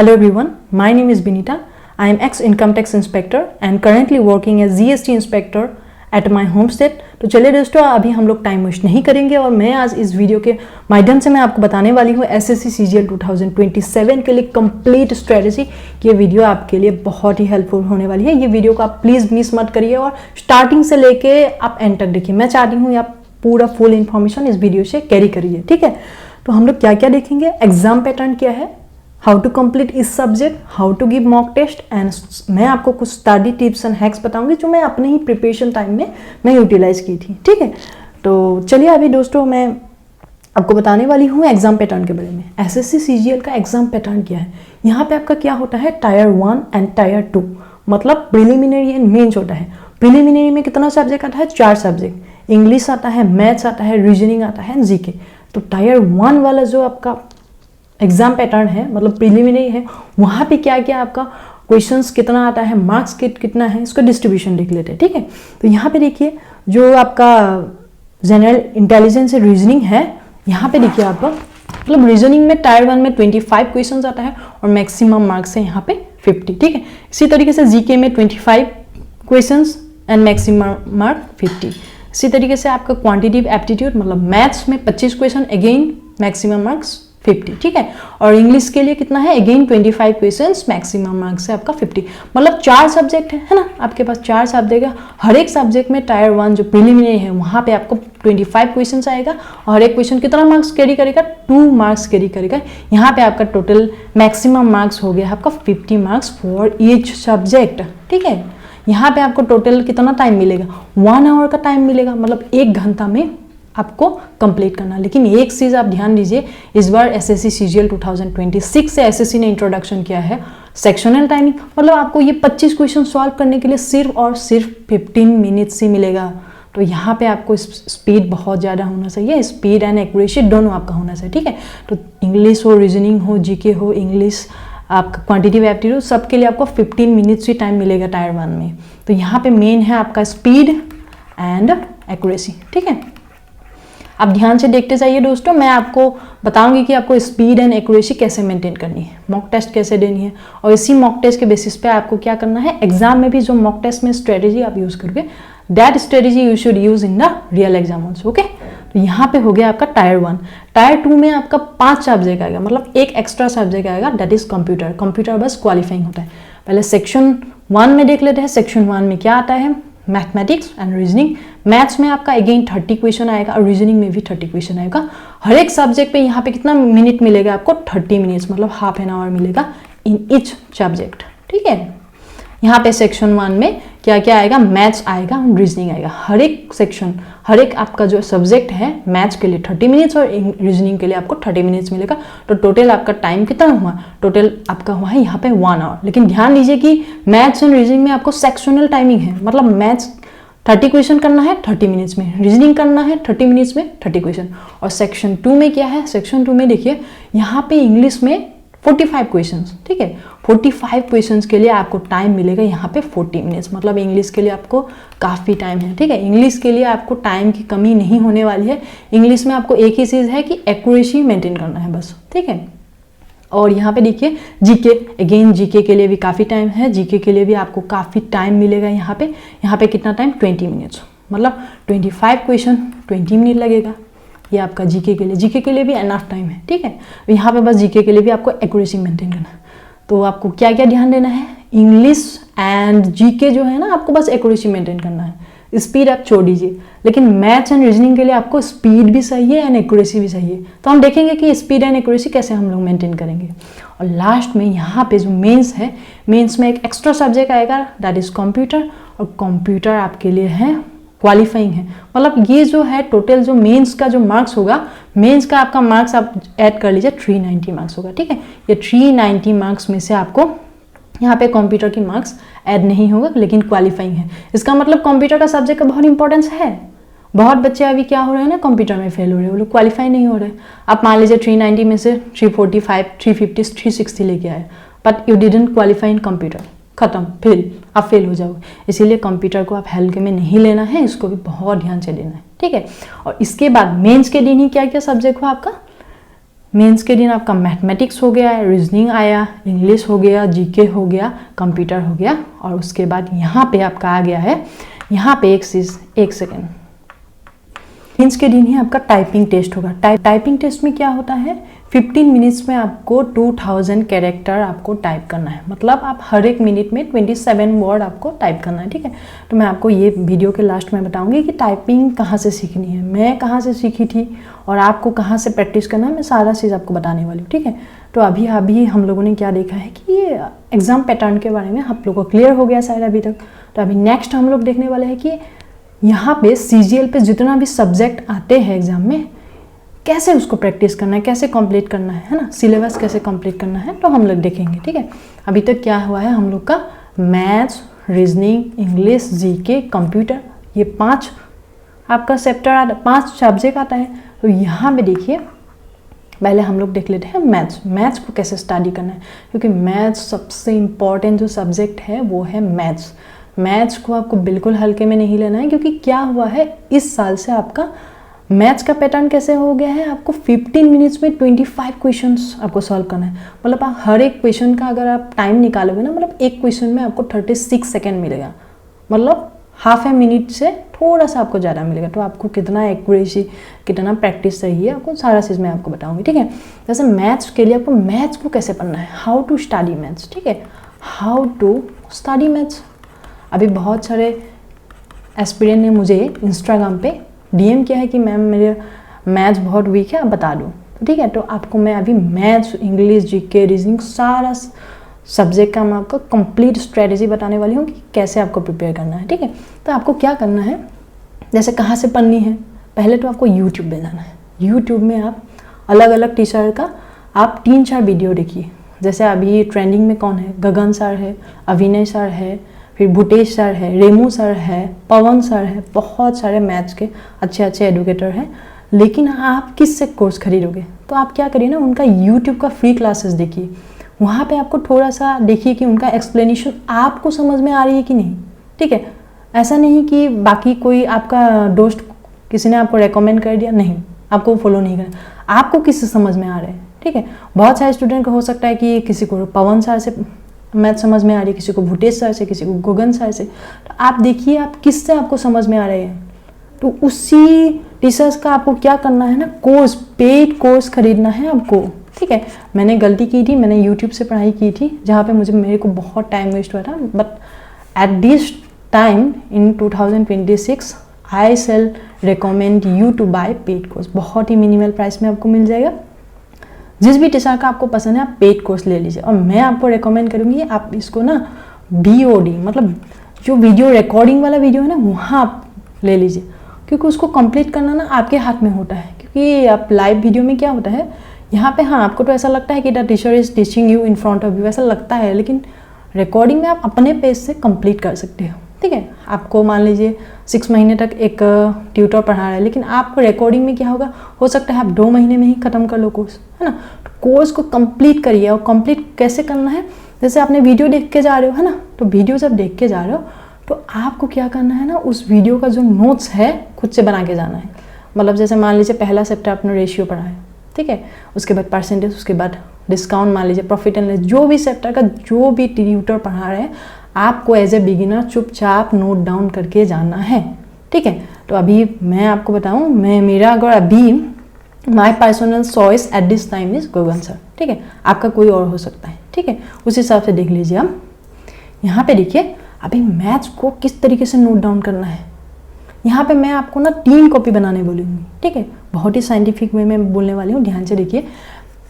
Hello everyone, my name is Binita. I am ex-income tax inspector and currently working as GST inspector at my home state. तो चलिए दोस्तों, अभी हम लोग time waste नहीं करेंगे और मैं आज इस वीडियो के माध्यम से मैं आपको बताने वाली हूँ SSC CGL 2027 के लिए कंप्लीट स्ट्रेटेजी। ये वीडियो आपके लिए बहुत ही हेल्पफुल होने वाली है। ये वीडियो को आप प्लीज़ मिस मत करिए और स्टार्टिंग से लेके आप एंड तक देखिए। मैं चाहती हूँ आप पूरा फुल इन्फॉर्मेशन इस वीडियो से कैरी करिए, ठीक है। तो हम लोग क्या क्या देखेंगे, एग्जाम पैटर्न क्या है, हाउ टू कंप्लीट इस subject, how to give mock test and मैं आपको कुछ स्टडी टिप्स एंड हैक्स बताऊंगी जो मैं अपने ही प्रिपरेशन टाइम में मैं यूटिलाइज की थी, ठीक है। तो चलिए अभी दोस्तों मैं आपको बताने वाली हूँ एग्जाम पैटर्न के बारे में। SSC CGL का एग्जाम पैटर्न क्या है। यहाँ पे आपका क्या होता है, टायर 1 एंड टायर 2, मतलब प्रिलिमिनरी एंड मेंस होता है। प्रिलिमिनरी में कितना सब्जेक्ट आता है, 4 सब्जेक्ट, इंग्लिश आता है, मैथ्स आता है, रीजनिंग आता है, जीके। तो टायर 1 वाला जो आपका एग्जाम पैटर्न है, मतलब प्रिलिमिनरी है, वहाँ पे क्या क्या आपका क्वेश्चंस कितना आता है, मार्क्स कितना है, इसका डिस्ट्रीब्यूशन देख लेते हैं, ठीक है। तो यहाँ पे देखिए जो आपका जनरल इंटेलिजेंस रीजनिंग है, यहाँ पे देखिए आपका मतलब रीजनिंग में टायर 1 में 25 क्वेश्चंस आता है और मैक्सिमम मार्क्स है यहाँ पे 50, ठीक है। इसी तरीके से जीके में 25 क्वेश्चंस एंड मैक्सिमम मार्क 50। इसी तरीके से आपका क्वांटिटेटिव एप्टीट्यूड मतलब मैथ्स में 25 क्वेश्चन, अगेन मैक्सिमम मार्क्स 50, ठीक है। और इंग्लिश के लिए कितना है, अगेन 25 क्वेश्चंस, मैक्सिमम मार्क्स है आपका 50। मतलब 4 सब्जेक्ट है ना, आपके पास 4 सब्जेक्ट है। हर एक सब्जेक्ट में टायर 1 जो प्रिलिमिनरी है वहाँ पे आपको 25 क्वेश्चंस आएगा और हर एक क्वेश्चन कितना मार्क्स कैरी करेगा, 2 मार्क्स कैरी करेगा। यहाँ पे आपका टोटल मैक्सिमम मार्क्स हो गया आपका 50 मार्क्स फॉर ईच सब्जेक्ट, ठीक है। यहाँ पे आपको टोटल कितना टाइम मिलेगा, 1 आवर का टाइम मिलेगा, मतलब 1 घंटा में आपको कंप्लीट करना। लेकिन एक चीज़ आप ध्यान दीजिए, इस बार SSC CGL 2026 से SSC ने इंट्रोडक्शन किया है सेक्शनल टाइमिंग, मतलब आपको ये 25 क्वेश्चन सॉल्व करने के लिए सिर्फ और सिर्फ 15 मिनट्स ही मिलेगा। तो यहाँ पे आपको स्पीड बहुत ज़्यादा होना चाहिए, स्पीड एंड एक्यूरेसी दोनों आपका होना चाहिए, ठीक है। तो इंग्लिश हो, रीजनिंग हो, जीके हो, इंग्लिश आपका क्वांटिटेटिव एप्टीट्यूड, सबके लिए आपको 15 मिनट्स ही टाइम मिलेगा टायर 1 में। तो यहाँ पे मेन है आपका स्पीड एंड एक्यूरेसी, ठीक है। आप ध्यान से देखते जाइए दोस्तों, मैं आपको बताऊंगी कि आपको स्पीड एंड एक्यूरेसी कैसे मेंटेन करनी है, मॉक टेस्ट कैसे देनी है, और इसी मॉक टेस्ट के बेसिस पे आपको क्या करना है, एग्जाम में भी जो मॉक टेस्ट में स्ट्रेटेजी आप यूज करोगे, that strategy you should use in the real exam also, okay. तो यहाँ पे हो गया आपका टायर 1। टायर 2 में आपका 5 सब्जेक्ट आएगा, मतलब एक एक्स्ट्रा सब्जेक्ट आएगा, दैट इज कंप्यूटर। कंप्यूटर बस क्वालिफाइंग होता है। पहले सेक्शन 1 में देख लेते हैं। सेक्शन 1 में क्या आता है, मैथमेटिक्स एंड रीजनिंग। मैथ्स में आपका अगेन 30 क्वेश्चन आएगा और रीजनिंग में भी 30 क्वेश्चन आएगा। हर एक सब्जेक्ट पे यहाँ पे कितना मिनट मिलेगा आपको, 30 मिनट्स, मतलब हाफ एन आवर मिलेगा इन ईच सब्जेक्ट, ठीक है। यहाँ पे सेक्शन 1 में क्या क्या आएगा, मैथ्स आएगा, रीजनिंग आएगा। हर एक सेक्शन, हर एक आपका जो सब्जेक्ट है, मैथ्स के लिए 30 मिनट्स और रीजनिंग के लिए आपको 30 मिनट्स मिलेगा। तो टोटल आपका टाइम कितना हुआ, टोटल आपका हुआ है यहाँ पे 1 आवर। लेकिन ध्यान दीजिए कि मैथ्स एंड रीजनिंग में आपको सेक्शनल टाइमिंग है, मतलब मैथ्स 30 क्वेश्चन करना है 30 मिनट्स में, रीजनिंग करना है 30 मिनट्स में 30 क्वेश्चन। और सेक्शन 2 में क्या है, सेक्शन 2 में देखिए यहाँ पे इंग्लिश में 45 क्वेश्चंस, ठीक है। 45 क्वेश्चंस के लिए आपको टाइम मिलेगा यहाँ पे 40 मिनट्स, मतलब इंग्लिश के लिए आपको काफ़ी टाइम है, ठीक है। इंग्लिश के लिए आपको टाइम की कमी नहीं होने वाली है। इंग्लिश में आपको एक ही चीज़ है कि एक्यूरेसी मेंटेन करना है बस, ठीक है। और यहाँ पे देखिए जीके, अगेन जीके के लिए भी काफ़ी टाइम है। जीके के लिए भी आपको काफ़ी टाइम मिलेगा यहाँ पे कितना टाइम, 20 मिनट्स, मतलब 25 क्वेश्चन 20 मिनट लगेगा। ये आपका जीके के लिए, जीके के लिए भी एनफ टाइम है, ठीक है। यहाँ पे बस जीके के लिए भी आपको एक्यूरेसी मेंटेन करना है। तो आपको क्या क्या ध्यान देना है, इंग्लिश एंड जीके जो है ना, आपको बस एक्यूरेसी मेंटेन करना है, स्पीड आप छोड़ दीजिए। लेकिन मैथ्स एंड रीजनिंग के लिए आपको स्पीड भी चाहिए एंड एक्यूरेसी भी चाहिए। तो हम देखेंगे कि स्पीड एंड एक्यूरेसी कैसे हम लोग मेंटेन करेंगे। और लास्ट में यहाँ पे जो मेंस है, मेंस में एक एक्स्ट्रा सब्जेक्ट आएगा, दैट इज कंप्यूटर। और कंप्यूटर आपके लिए है क्वालिफाइंग है, मतलब ये जो है टोटल जो मेंस का जो मार्क्स होगा, मेंस का आपका मार्क्स आप ऐड कर लीजिए 390 मार्क्स होगा, ठीक है। ये 390 मार्क्स में से आपको यहाँ पे कंप्यूटर की मार्क्स ऐड नहीं होगा, लेकिन क्वालिफाइंग है। इसका मतलब कंप्यूटर का सब्जेक्ट का बहुत इंपॉर्टेंस है। बहुत बच्चे अभी क्या हो रहे हैं ना, कंप्यूटर में फेल हो रहे हैं, वो लोग क्वालिफाई नहीं हो रहे। आप मान लीजिए 390 में से 345, 350, 360 लेके आए, but you didn't qualify in computer, खत्म, फेल, आप फेल हो जाओगे। इसीलिए कंप्यूटर को आप हल्के में नहीं लेना है, इसको भी बहुत ध्यान से लेना है, ठीक है। और इसके बाद मेंस के दिन ही क्या क्या सब्जेक्ट हुआ आपका, मेंस के दिन आपका मैथमेटिक्स हो गया, रीजनिंग आया, इंग्लिश हो गया, जीके हो गया, कंप्यूटर हो गया, और उसके बाद यहाँ पे आपका आ गया है, यहाँ पे एक सेकेंड, मेंस के दिन ही आपका टाइपिंग टेस्ट होगा। टाइपिंग टेस्ट में क्या होता है, 15 मिनट्स में आपको 2000 कैरेक्टर आपको टाइप करना है, मतलब आप हर एक मिनट में 27 वर्ड आपको टाइप करना है, ठीक है। तो मैं आपको ये वीडियो के लास्ट में बताऊंगी कि टाइपिंग कहाँ से सीखनी है, मैं कहाँ से सीखी थी और आपको कहाँ से प्रैक्टिस करना है, मैं सारा चीज़ आपको बताने वाली हूँ, ठीक है। तो अभी हम लोगों ने क्या देखा है कि ये एग्जाम पैटर्न के बारे में आप लोगों को क्लियर हो गया शायद अभी तक। तो अभी नेक्स्ट हम लोग देखने वाले हैं कि यहाँ पे CGL पे जितना भी सब्जेक्ट आते हैं एग्जाम में, कैसे उसको प्रैक्टिस करना है, कैसे कंप्लीट करना है ना, सिलेबस कैसे कंप्लीट करना है, तो हम लोग देखेंगे, ठीक है। अभी तक क्या हुआ है, हम लोग का maths, reasoning, English, GK, computer, ये 5 आपका चैप्टर 5 सब्जेक्ट आता है। तो यहाँ पे देखिए, पहले हम लोग देख लेते हैं मैथ्स को कैसे स्टडी करना है, क्योंकि मैथ्स सबसे इम्पॉर्टेंट जो सब्जेक्ट है वो है मैथ्स को आपको बिल्कुल हल्के में नहीं लेना है, क्योंकि क्या हुआ है इस साल से आपका मैथ्स का पैटर्न कैसे हो गया है, आपको 15 मिनट्स में 25 क्वेश्चंस आपको सॉल्व करना है। मतलब आप हर एक क्वेश्चन का अगर आप टाइम निकालोगे ना, मतलब एक क्वेश्चन में आपको 36 सेकेंड मिलेगा, मतलब हाफ ए मिनट से थोड़ा सा आपको ज़्यादा मिलेगा। तो आपको कितना एक्यूरेसी, कितना प्रैक्टिस चाहिए, आपको सारा चीज़ मैं आपको बताऊंगी, ठीक है। जैसे मैथ्स के लिए आपको मैथ्स को कैसे पढ़ना है, हाउ टू स्टडी मैथ्स, ठीक है, हाउ टू स्टडी मैथ्स। अभी बहुत सारे एस्पिरेंट ने मुझे इंस्टाग्राम पे DM किया है कि मैम मेरे मैथ्स बहुत वीक है, आप बता दो, ठीक है। तो आपको मैं अभी मैथ्स, इंग्लिश, जीके, रीजनिंग सारा सब्जेक्ट का मैं आपको कंप्लीट स्ट्रेटेजी बताने वाली हूँ कि कैसे आपको प्रिपेयर करना है, ठीक है। तो आपको क्या करना है, जैसे कहाँ से पढ़नी है, पहले तो आपको यूट्यूब में जाना है। यूट्यूब में आप अलग अलग टीचर का आप 3-4 वीडियो देखिए। जैसे अभी ट्रेंडिंग में कौन है, गगन सर है, अभिनय सर है, फिर भूटेश सर है, रेमू सर है, पवन सर है, बहुत सारे मैथ्स के अच्छे एडुकेटर हैं। लेकिन आप किससे कोर्स खरीदोगे, तो आप क्या करिए ना, उनका यूट्यूब का फ्री क्लासेस देखिए। वहाँ पे आपको थोड़ा सा देखिए कि उनका एक्सप्लेनेशन आपको समझ में आ रही है कि नहीं, ठीक है। ऐसा नहीं कि बाकी कोई आपका दोस्त किसी ने आपको रेकमेंड कर दिया, नहीं, आपको फॉलो नहीं करना, आपको किससे समझ में आ रहा है, ठीक है। बहुत सारे स्टूडेंट को हो सकता है कि किसी को पवन सर से मैथ समझ में आ रही है, किसी को भूटेश सर से, किसी को गगन सर से। तो आप देखिए आप किससे आपको समझ में आ रहे हैं, तो उसी टीचर्स का आपको क्या करना है ना, कोर्स, पेड कोर्स खरीदना है आपको, ठीक है। मैंने गलती की थी, मैंने यूट्यूब से पढ़ाई की थी, जहाँ पे मेरे को बहुत टाइम वेस्ट हुआ था। But at this time in 2026 I shall recommend you to buy paid course. बहुत ही मिनिमल प्राइस में आपको मिल जाएगा। जिस भी टीचर का आपको पसंद है आप पेड कोर्स ले लीजिए। और मैं आपको रेकमेंड करूँगी आप इसको ना VOD, मतलब जो वीडियो रिकॉर्डिंग वाला वीडियो है ना, वहाँ आप ले लीजिए, क्योंकि उसको कंप्लीट करना ना आपके हाथ में होता है। क्योंकि आप लाइव वीडियो में क्या होता है, यहाँ पे हाँ आपको तो ऐसा लगता है कि the teacher is teaching you in front of you, ऐसा लगता है, लेकिन रिकॉर्डिंग में आप अपने पेज से कंप्लीट कर सकते हो, ठीक है। आपको मान लीजिए 6 महीने तक एक ट्यूटर पढ़ा रहा है, लेकिन आपको रिकॉर्डिंग में क्या होगा, हो सकता है आप 2 महीने में ही ख़त्म कर लो कोर्स, है ना। तो कोर्स को कंप्लीट करिए। और कंप्लीट कैसे करना है, जैसे आपने वीडियो देख के जा रहे हो, है ना, तो वीडियो जब देख के जा रहे हो तो आपको क्या करना है ना, उस वीडियो का जो नोट्स है खुद से बना के जाना है। मतलब जैसे मान लीजिए पहला चैप्टर आपने रेशियो पढ़ा है, ठीक है, उसके बाद परसेंटेज, उसके बाद डिस्काउंट, मान लीजिए प्रॉफिट एंड लॉस, जो भी चैप्टर का जो भी ट्यूटर पढ़ा रहे हैं, आपको एज ए बिगिनर चुपचाप नोट डाउन करके जाना है, ठीक है। तो अभी मैं आपको बताऊं, मेरा अगर अभी my personal choice at this time is Gagan sir, ठीक है। आपका कोई और हो सकता है, ठीक है, उस हिसाब से देख लीजिए आप। यहाँ पे देखिए अभी मैथ्स को किस तरीके से नोट डाउन करना है। यहाँ पे मैं आपको ना 3 कॉपी बनाने बोलूँगी, ठीक है, बहुत ही साइंटिफिक वे में बोलने वाली हूँ, ध्यान से देखिए।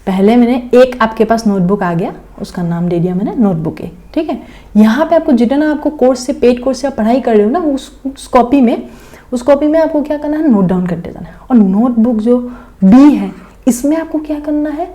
पहले मैंने एक आपके पास नोटबुक आ गया, उसका नाम दे दिया मैंने नोटबुक 1, ठीक है। यहाँ पे आपको जितना आपको कोर्स से, पेड कोर्स से आप पढ़ाई कर रहे हो ना, उस कॉपी में आपको क्या करना है, नोट डाउन करते जाना है। और नोटबुक जो B है, इसमें आपको क्या करना है,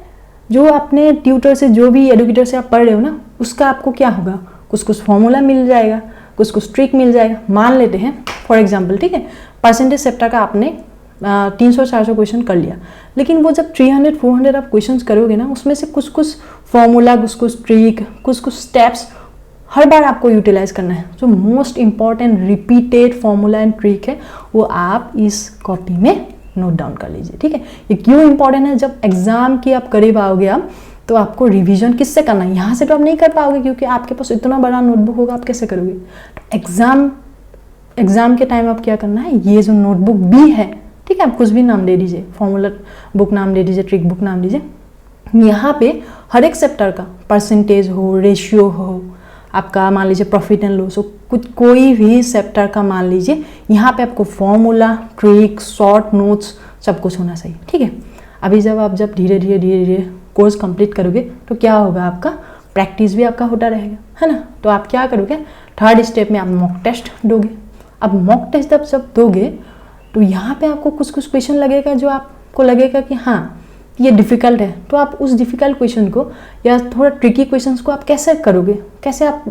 जो अपने ट्यूटर से, जो भी एडुकेटर से आप पढ़ रहे हो ना, उसका आपको क्या होगा, कुछ फॉर्मूला मिल जाएगा, कुछ ट्रिक मिल जाएगा। मान लेते हैं फॉर एग्जाम्पल, ठीक है, परसेंटेज चैप्टर का आपने 300-400 क्वेश्चन कर लिया, लेकिन वो जब 300-400 आप क्वेश्चन करोगे ना, उसमें से कुछ फॉर्मूला, कुछ ट्रिक, कुछ स्टेप्स हर बार आपको यूटिलाइज करना है। जो most important repeated formula and trick है वो आप इस कॉपी में नोट डाउन कर लीजिए, ठीक है। ये क्यों इंपॉर्टेंट है, जब एग्जाम की आप करीब आओगे आप, तो आपको रिवीजन किससे करना है, यहाँ से तो आप नहीं कर पाओगे क्योंकि आपके पास इतना बड़ा नोटबुक होगा, आप कैसे करोगे। तो एग्जाम के टाइम आप क्या करना है, ये जो नोटबुक भी है, ठीक है, आप कुछ भी नाम दे दीजिए, फॉर्मूला बुक नाम दे दीजिए, ट्रिक बुक नाम दीजिए, यहाँ पे हर एक चैप्टर का परसेंटेज हो, रेशियो हो, आपका मान लीजिए प्रॉफिट एंड लॉस हो, कुछ कोई भी चैप्टर का मान लीजिए, यहाँ पे आपको फॉर्मूला, ट्रिक, शॉर्ट नोट्स सब कुछ होना चाहिए, ठीक है। अभी जब धीरे धीरे कोर्स कंप्लीट करोगे तो क्या होगा, आपका प्रैक्टिस भी आपका होता रहेगा, है ना। तो आप क्या करोगे, थर्ड स्टेप में आप मॉक टेस्ट दोगे। अब मॉक टेस्ट जब दोगे तो यहाँ पे आपको कुछ क्वेश्चन लगेगा जो आपको लगेगा कि हाँ ये डिफ़िकल्ट है, तो आप उस डिफ़िकल्ट क्वेश्चन को या थोड़ा ट्रिकी क्वेश्चंस को आप कैसे करोगे, कैसे आप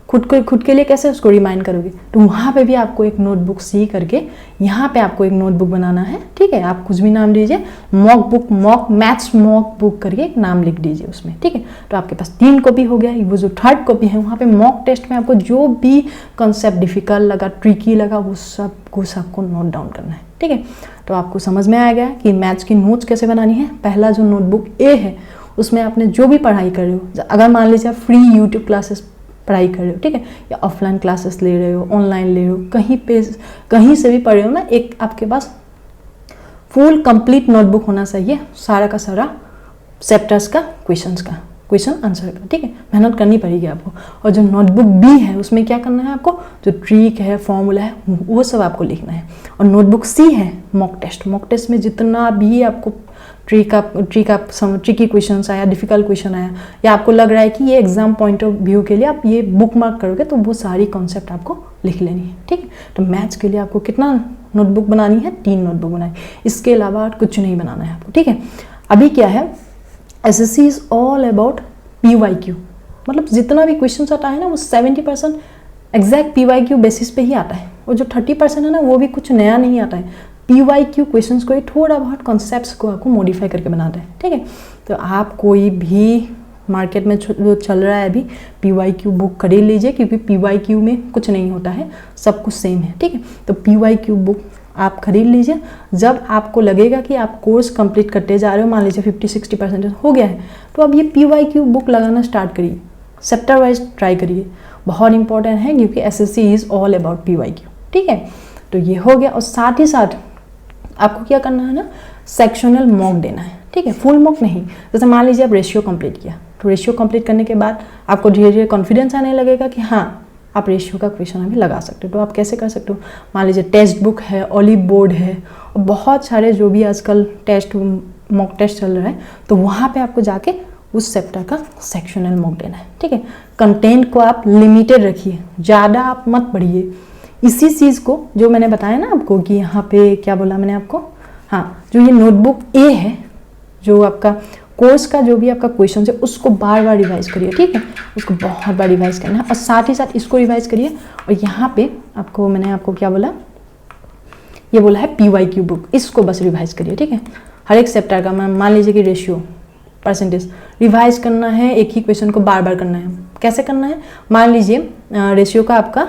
खुद के लिए कैसे उसको रिमाइंड करोगे। तो वहाँ पे भी आपको एक नोटबुक सी करके यहाँ पे आपको एक नोटबुक बनाना है, ठीक है। आप कुछ भी नाम दीजिए, मॉक मैथ्स मॉक बुक करके एक नाम लिख दीजिए उसमें, ठीक है। तो आपके पास 3 कॉपी हो गया। वो जो थर्ड कॉपी है वहाँ पे मॉक टेस्ट में आपको जो भी कॉन्सेप्ट डिफिकल्ट लगा, ट्रिकी लगा, वो सब कुछ आपको नोट डाउन करना है, ठीक है। तो आपको समझ में आ गया कि मैथ्स की नोट्स कैसे बनानी है। पहला जो नोटबुक ए है उसमें आपने जो भी पढ़ाई कर रहे हो, अगर मान लीजिए आप फ्री यूट्यूब क्लासेस पढ़ाई कर रहे हो, ठीक है, या ऑफलाइन क्लासेस ले रहे हो, ऑनलाइन ले रहे हो, कहीं से भी पढ़ रहे हो ना, एक आपके पास फुल कंप्लीट नोटबुक होना चाहिए, सारा का सारा चैप्टर्स का क्वेश्चन आंसर का, ठीक है। मेहनत करनी पड़ेगी आपको। और जो नोटबुक बी है उसमें क्या करना है आपको, जो ट्रिक है, फॉर्मूला है, वो सब आपको लिखना है। और नोटबुक सी है मॉक टेस्ट में जितना भी आपको ट्रिकी क्वेश्चन आया, डिफिकल्ट क्वेश्चन आया, या आपको लग रहा है कि ये एग्जाम पॉइंट ऑफ व्यू के लिए आप ये बुक मार्क करोगे, तो वो सारी कॉन्सेप्ट आपको लिख लेनी है, ठीक है। तो मैथ्स के लिए आपको कितना नोटबुक बनानी है, 3 नोटबुक बनानी, इसके अलावा कुछ नहीं बनाना है आपको, ठीक है। अभी क्या है, SSC is all about PYQ, मतलब जितना भी क्वेश्चन आता है ना वो 70% एग्जैक्ट PYQ बेसिस पे ही आता है, और जो 30% है ना वो भी कुछ नया नहीं आता है। PYQ क्वेश्चंस को ही थोड़ा बहुत कॉन्सेप्ट्स को आपको मॉडिफाई करके बनाते हैं, ठीक है। तो आप कोई भी मार्केट में जो चल रहा है अभी PYQ बुक खरीद लीजिए, क्योंकि PYQ में कुछ नहीं होता है, सब कुछ सेम है, ठीक है। तो PYQ बुक आप खरीद लीजिए। जब आपको लगेगा कि आप कोर्स कंप्लीट करते जा रहे हो, मान लीजिए 50-60% हो गया है, तो अब ये PYQ बुक लगाना स्टार्ट करिए, चैप्टर वाइज ट्राई करिए, बहुत इंपॉर्टेंट है क्योंकि SSC is all about PYQ, ठीक है। तो ये हो गया। और साथ ही साथ आपको क्या करना है ना, सेक्शनल मॉक देना है, ठीक है, फुल मॉक नहीं। जैसे मान लीजिए आप रेशियो कंप्लीट किया, तो रेशियो कंप्लीट करने के बाद आपको धीरे धीरे कॉन्फिडेंस आने लगेगा कि हाँ आप रेशियो का क्वेश्चन अभी लगा सकते हो। तो आप कैसे कर सकते हो, मान लीजिए टेक्स्ट बुक है, ओलिव बोर्ड है, और बहुत सारे जो भी आजकल मॉक टेस्ट चल रहा है, तो वहाँ पे आपको जाके उस चैप्टर का सेक्शनल मॉक देना है, ठीक है। कंटेंट को आप लिमिटेड रखिए, ज़्यादा आप मत पढ़िए। इसी चीज़ को जो मैंने बताया ना आपको कि यहाँ पे क्या बोला मैंने आपको, हाँ, जो ये नोटबुक ए है, जो आपका कोर्स का जो भी आपका क्वेश्चन है उसको बार बार रिवाइज करिए, ठीक है, उसको बहुत बार रिवाइज करना है, और साथ ही साथ इसको रिवाइज करिए। और यहाँ पे मैंने आपको क्या बोला, ये बोला है PYQ बुक, इसको बस रिवाइज करिए, ठीक है। हर एक चैप्टर का मान लीजिए कि रेशियो, परसेंटेज रिवाइज करना है, एक ही क्वेश्चन को बार बार करना है। कैसे करना है, मान लीजिए रेशियो का आपका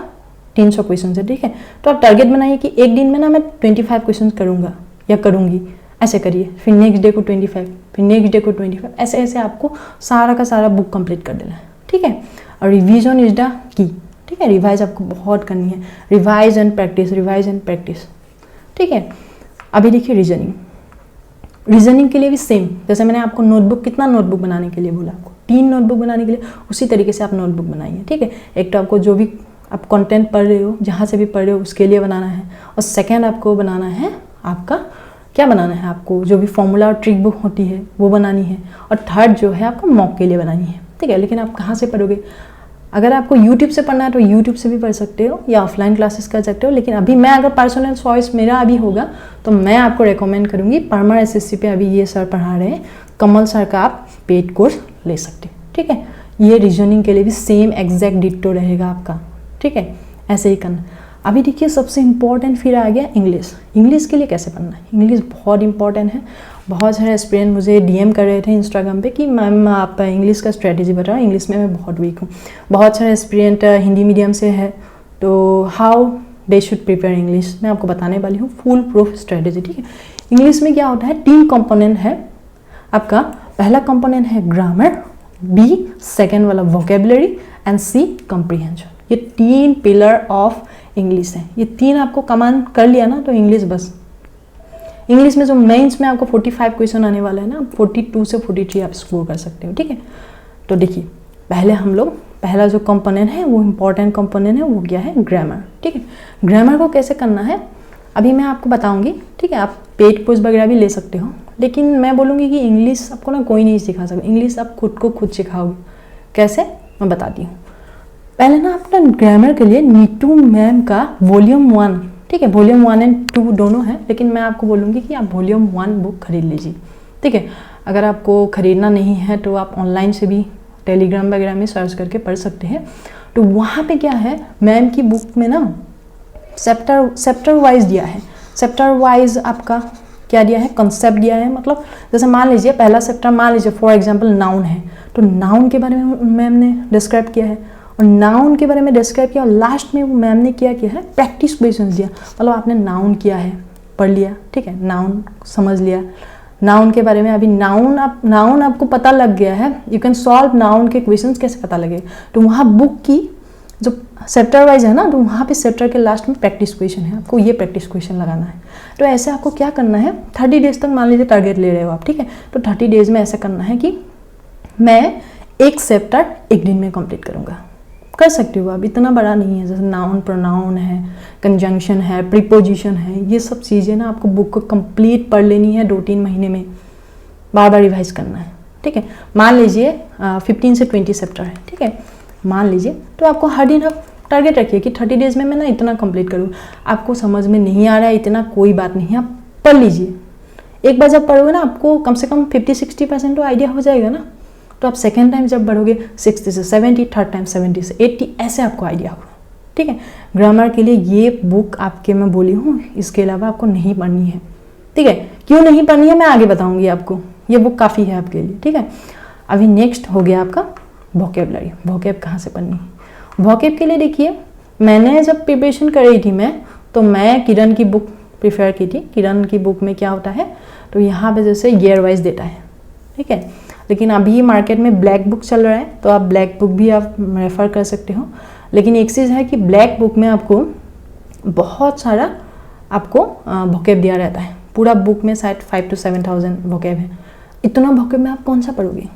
300 क्वेश्चन है, ठीक है, तो आप टारगेट बनाइए कि एक दिन में ना मैं 25 क्वेश्चन करूँगा या करूँगी, ऐसे करिए। फिर नेक्स्ट डे को 25, फिर नेक्स्ट डे को 25, ऐसे ऐसे आपको सारा का सारा बुक कंप्लीट कर देना है, ठीक है। और रिवीजन इज द की, ठीक है, रिवाइज आपको बहुत करनी है, रिवाइज एंड प्रैक्टिस, ठीक है। अभी देखिए रीजनिंग के लिए भी सेम, जैसे मैंने आपको नोटबुक कितना नोटबुक बनाने के लिए बोला, आपको 3 नोटबुक बनाने के लिए, उसी तरीके से आप नोटबुक बनाइए, ठीक है। एक तो आपको जो भी आप कंटेंट पढ़ रहे हो, जहाँ से भी पढ़ रहे हो उसके लिए बनाना है, और सेकेंड आपको बनाना है आपका क्या बनाना है, आपको जो भी फॉर्मूला और ट्रिक बुक होती है वो बनानी है, और थर्ड जो है आपको मॉक के लिए बनानी है, ठीक है। लेकिन आप कहाँ से पढ़ोगे, अगर आपको यूट्यूब से पढ़ना है तो यूट्यूब से भी पढ़ सकते हो, या ऑफलाइन क्लासेस कर सकते हो। लेकिन अभी मैं अगर पर्सनल चॉइस मेरा अभी होगा तो मैं आपको रेकमेंड करूँगी, परमार SSC पे अभी ये सर पढ़ा रहे हैं, कमल सर का आप पेड कोर्स ले सकते हो, ठीक है। ये रीजनिंग के लिए भी सेम एग्जैक्ट डिट्टो रहेगा आपका, ठीक है, ऐसे ही करना। अभी देखिए सबसे इम्पॉर्टेंट फिर आ गया इंग्लिश के लिए कैसे पढ़ना है। इंग्लिश बहुत इंपॉर्टेंट है। बहुत सारे एस्पिरेंट मुझे DM कर रहे थे इंस्टाग्राम पे कि मैम आप इंग्लिश का स्ट्रेटेजी बताओ, इंग्लिश में मैं बहुत वीक हूँ। बहुत सारे एस्पिरेंट हिंदी मीडियम से है, तो how they should prepare English. मैं आपको बताने वाली हूँ फुल प्रूफ स्ट्रेटेजी, ठीक है। इंग्लिश में क्या होता है, 3 कंपोनेंट है आपका। पहला कंपोनेंट है ग्रामर, बी सेकेंड वाला वोकेबलरी एंड सी कॉम्प्रिहेंशन। ये 3 पिलर ऑफ इंग्लिश है। ये 3 आपको कमांड कर लिया ना तो इंग्लिश बस। इंग्लिश में जो मेंस में आपको 45 क्वेश्चन आने वाला है ना, 42 से 43 आप स्कोर कर सकते हो, ठीक है। तो देखिए पहले हम लोग पहला जो कंपोनेंट है वो इम्पॉर्टेंट कंपोनेंट है, वो क्या है, ग्रामर, ठीक है। ग्रामर को कैसे करना है अभी मैं आपको बताऊंगी, ठीक है। आप पेड कोर्स वगैरह भी ले सकते हो, लेकिन मैं बोलूँगी कि इंग्लिश आपको ना कोई नहीं सिखा सकता। इंग्लिश आप खुद को खुद सिखाओगे। कैसे, मैं बताती हूँ। पहले ना अपना ग्रामर के लिए नीतू मैम का वॉल्यूम 1, ठीक है, वॉल्यूम 1 और 2 दोनों है, लेकिन मैं आपको बोलूँगी कि आप वॉल्यूम 1 बुक खरीद लीजिए, ठीक है। अगर आपको खरीदना नहीं है तो आप ऑनलाइन से भी टेलीग्राम वगैरह में सर्च करके पढ़ सकते हैं। तो वहाँ पे क्या है, मैम की बुक में ना चैप्टर वाइज दिया है। चैप्टर वाइज आपका क्या दिया है, कंसेप्ट दिया है। मतलब जैसे मान लीजिए पहला चैप्टर, मान लीजिए फॉर एग्जांपल नाउन है, तो नाउन के बारे में मैम ने डिस्क्राइब किया है, और नाउन के बारे में डिस्क्राइब किया, और लास्ट में मैम ने क्या किया है, प्रैक्टिस क्वेश्चन दिया। मतलब आपने नाउन किया है, पढ़ लिया, ठीक है, नाउन समझ लिया, नाउन के बारे में अभी नाउन आपको पता लग गया है, यू कैन सॉल्व नाउन के क्वेश्चंस कैसे पता लगेगा। तो वहाँ बुक की जो चैप्टर वाइज है ना, तो वहाँ पे चैप्टर के लास्ट में प्रैक्टिस क्वेश्चन है, आपको ये प्रैक्टिस क्वेश्चन लगाना है। तो ऐसे आपको क्या करना है, 30 डेज तक मान लीजिए टारगेट ले रहे हो आप, ठीक है। तो 30 डेज में ऐसा करना है कि मैं एक चैप्टर एक दिन में कंप्लीट करूँगा। कर सकते हो आप, इतना बड़ा नहीं है। जैसे नाउन, प्रोनाउन है, कंजंक्शन है, प्रीपोजिशन है, ये सब चीज़ें ना आपको बुक को कंप्लीट पढ़ लेनी है 2-3 महीने में, बार बार रिवाइज करना है, ठीक है। मान लीजिए 15 से 20 चैप्टर है, ठीक है, मान लीजिए। तो आपको हर दिन आप टारगेट रखिए कि 30 डेज में मैं ना इतना कंप्लीट करूँ। आपको समझ में नहीं आ रहा है इतना, कोई बात नहीं है, आप पढ़ लीजिए। एक बार जब पढ़ोगे ना आपको कम से कम 50-60% तो आइडिया हो जाएगा ना। तो आप सेकेंड टाइम जब बढ़ोगे 60 से 70, थर्ड टाइम 70 से 80, ऐसे आपको आइडिया होगा, ठीक है। ग्रामर के लिए ये बुक आपके मैं बोली हूँ, इसके अलावा आपको नहीं पढ़नी है, ठीक है। क्यों नहीं पढ़नी है मैं आगे बताऊँगी आपको, ये बुक काफ़ी है आपके लिए, ठीक है। अभी नेक्स्ट हो गया आपका वोकेबलरी। वोकेब कहाँ से पढ़नी है, वोकेब के लिए देखिए मैंने जब प्रिपरेशन कर रही थी तो मैं किरण की बुक प्रिफर की थी। किरण की बुक में क्या होता है, तो यहाँ पे जैसे ईयर वाइज देता है, ठीक है। लेकिन अभी मार्केट में ब्लैक बुक चल रहा है, तो आप ब्लैक बुक भी आप रेफ़र कर सकते हो। लेकिन एक चीज़ है कि ब्लैक बुक में आपको बहुत सारा आपको वोकेब दिया रहता है। पूरा बुक में शायद 5 to 7,000 वोकेब है। इतना वोकेब में आप कौन सा पढ़ोगे,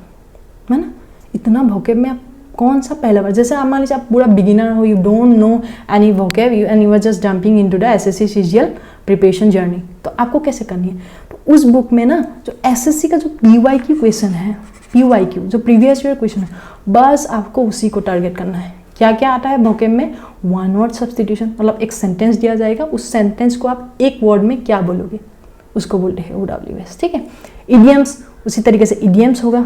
है ना। इतना वोकेब में आप कौन सा पहला बार, जैसे आप मान लीजिए आप पूरा बिगिनर हो, you don't know any vocab and you are just jumping into the SSC CGL preparation journey, तो आपको कैसे करनी है। तो उस बुक में ना जो एसएससी का जो पीवाईक्यू क्वेश्चन है, पीवाईक्यू जो प्रीवियस ईयर क्वेश्चन है, बस आपको उसी को टारगेट करना है। क्या क्या आता है वोकेब में, 1 वर्ड सब्स्टिट्यूशन, मतलब एक सेंटेंस दिया जाएगा, उस सेंटेंस को आप एक वर्ड में क्या बोलोगे उसको बोलते हैं OWS, ठीक है। इडियम्स, उसी तरीके से इडियम्स होगा,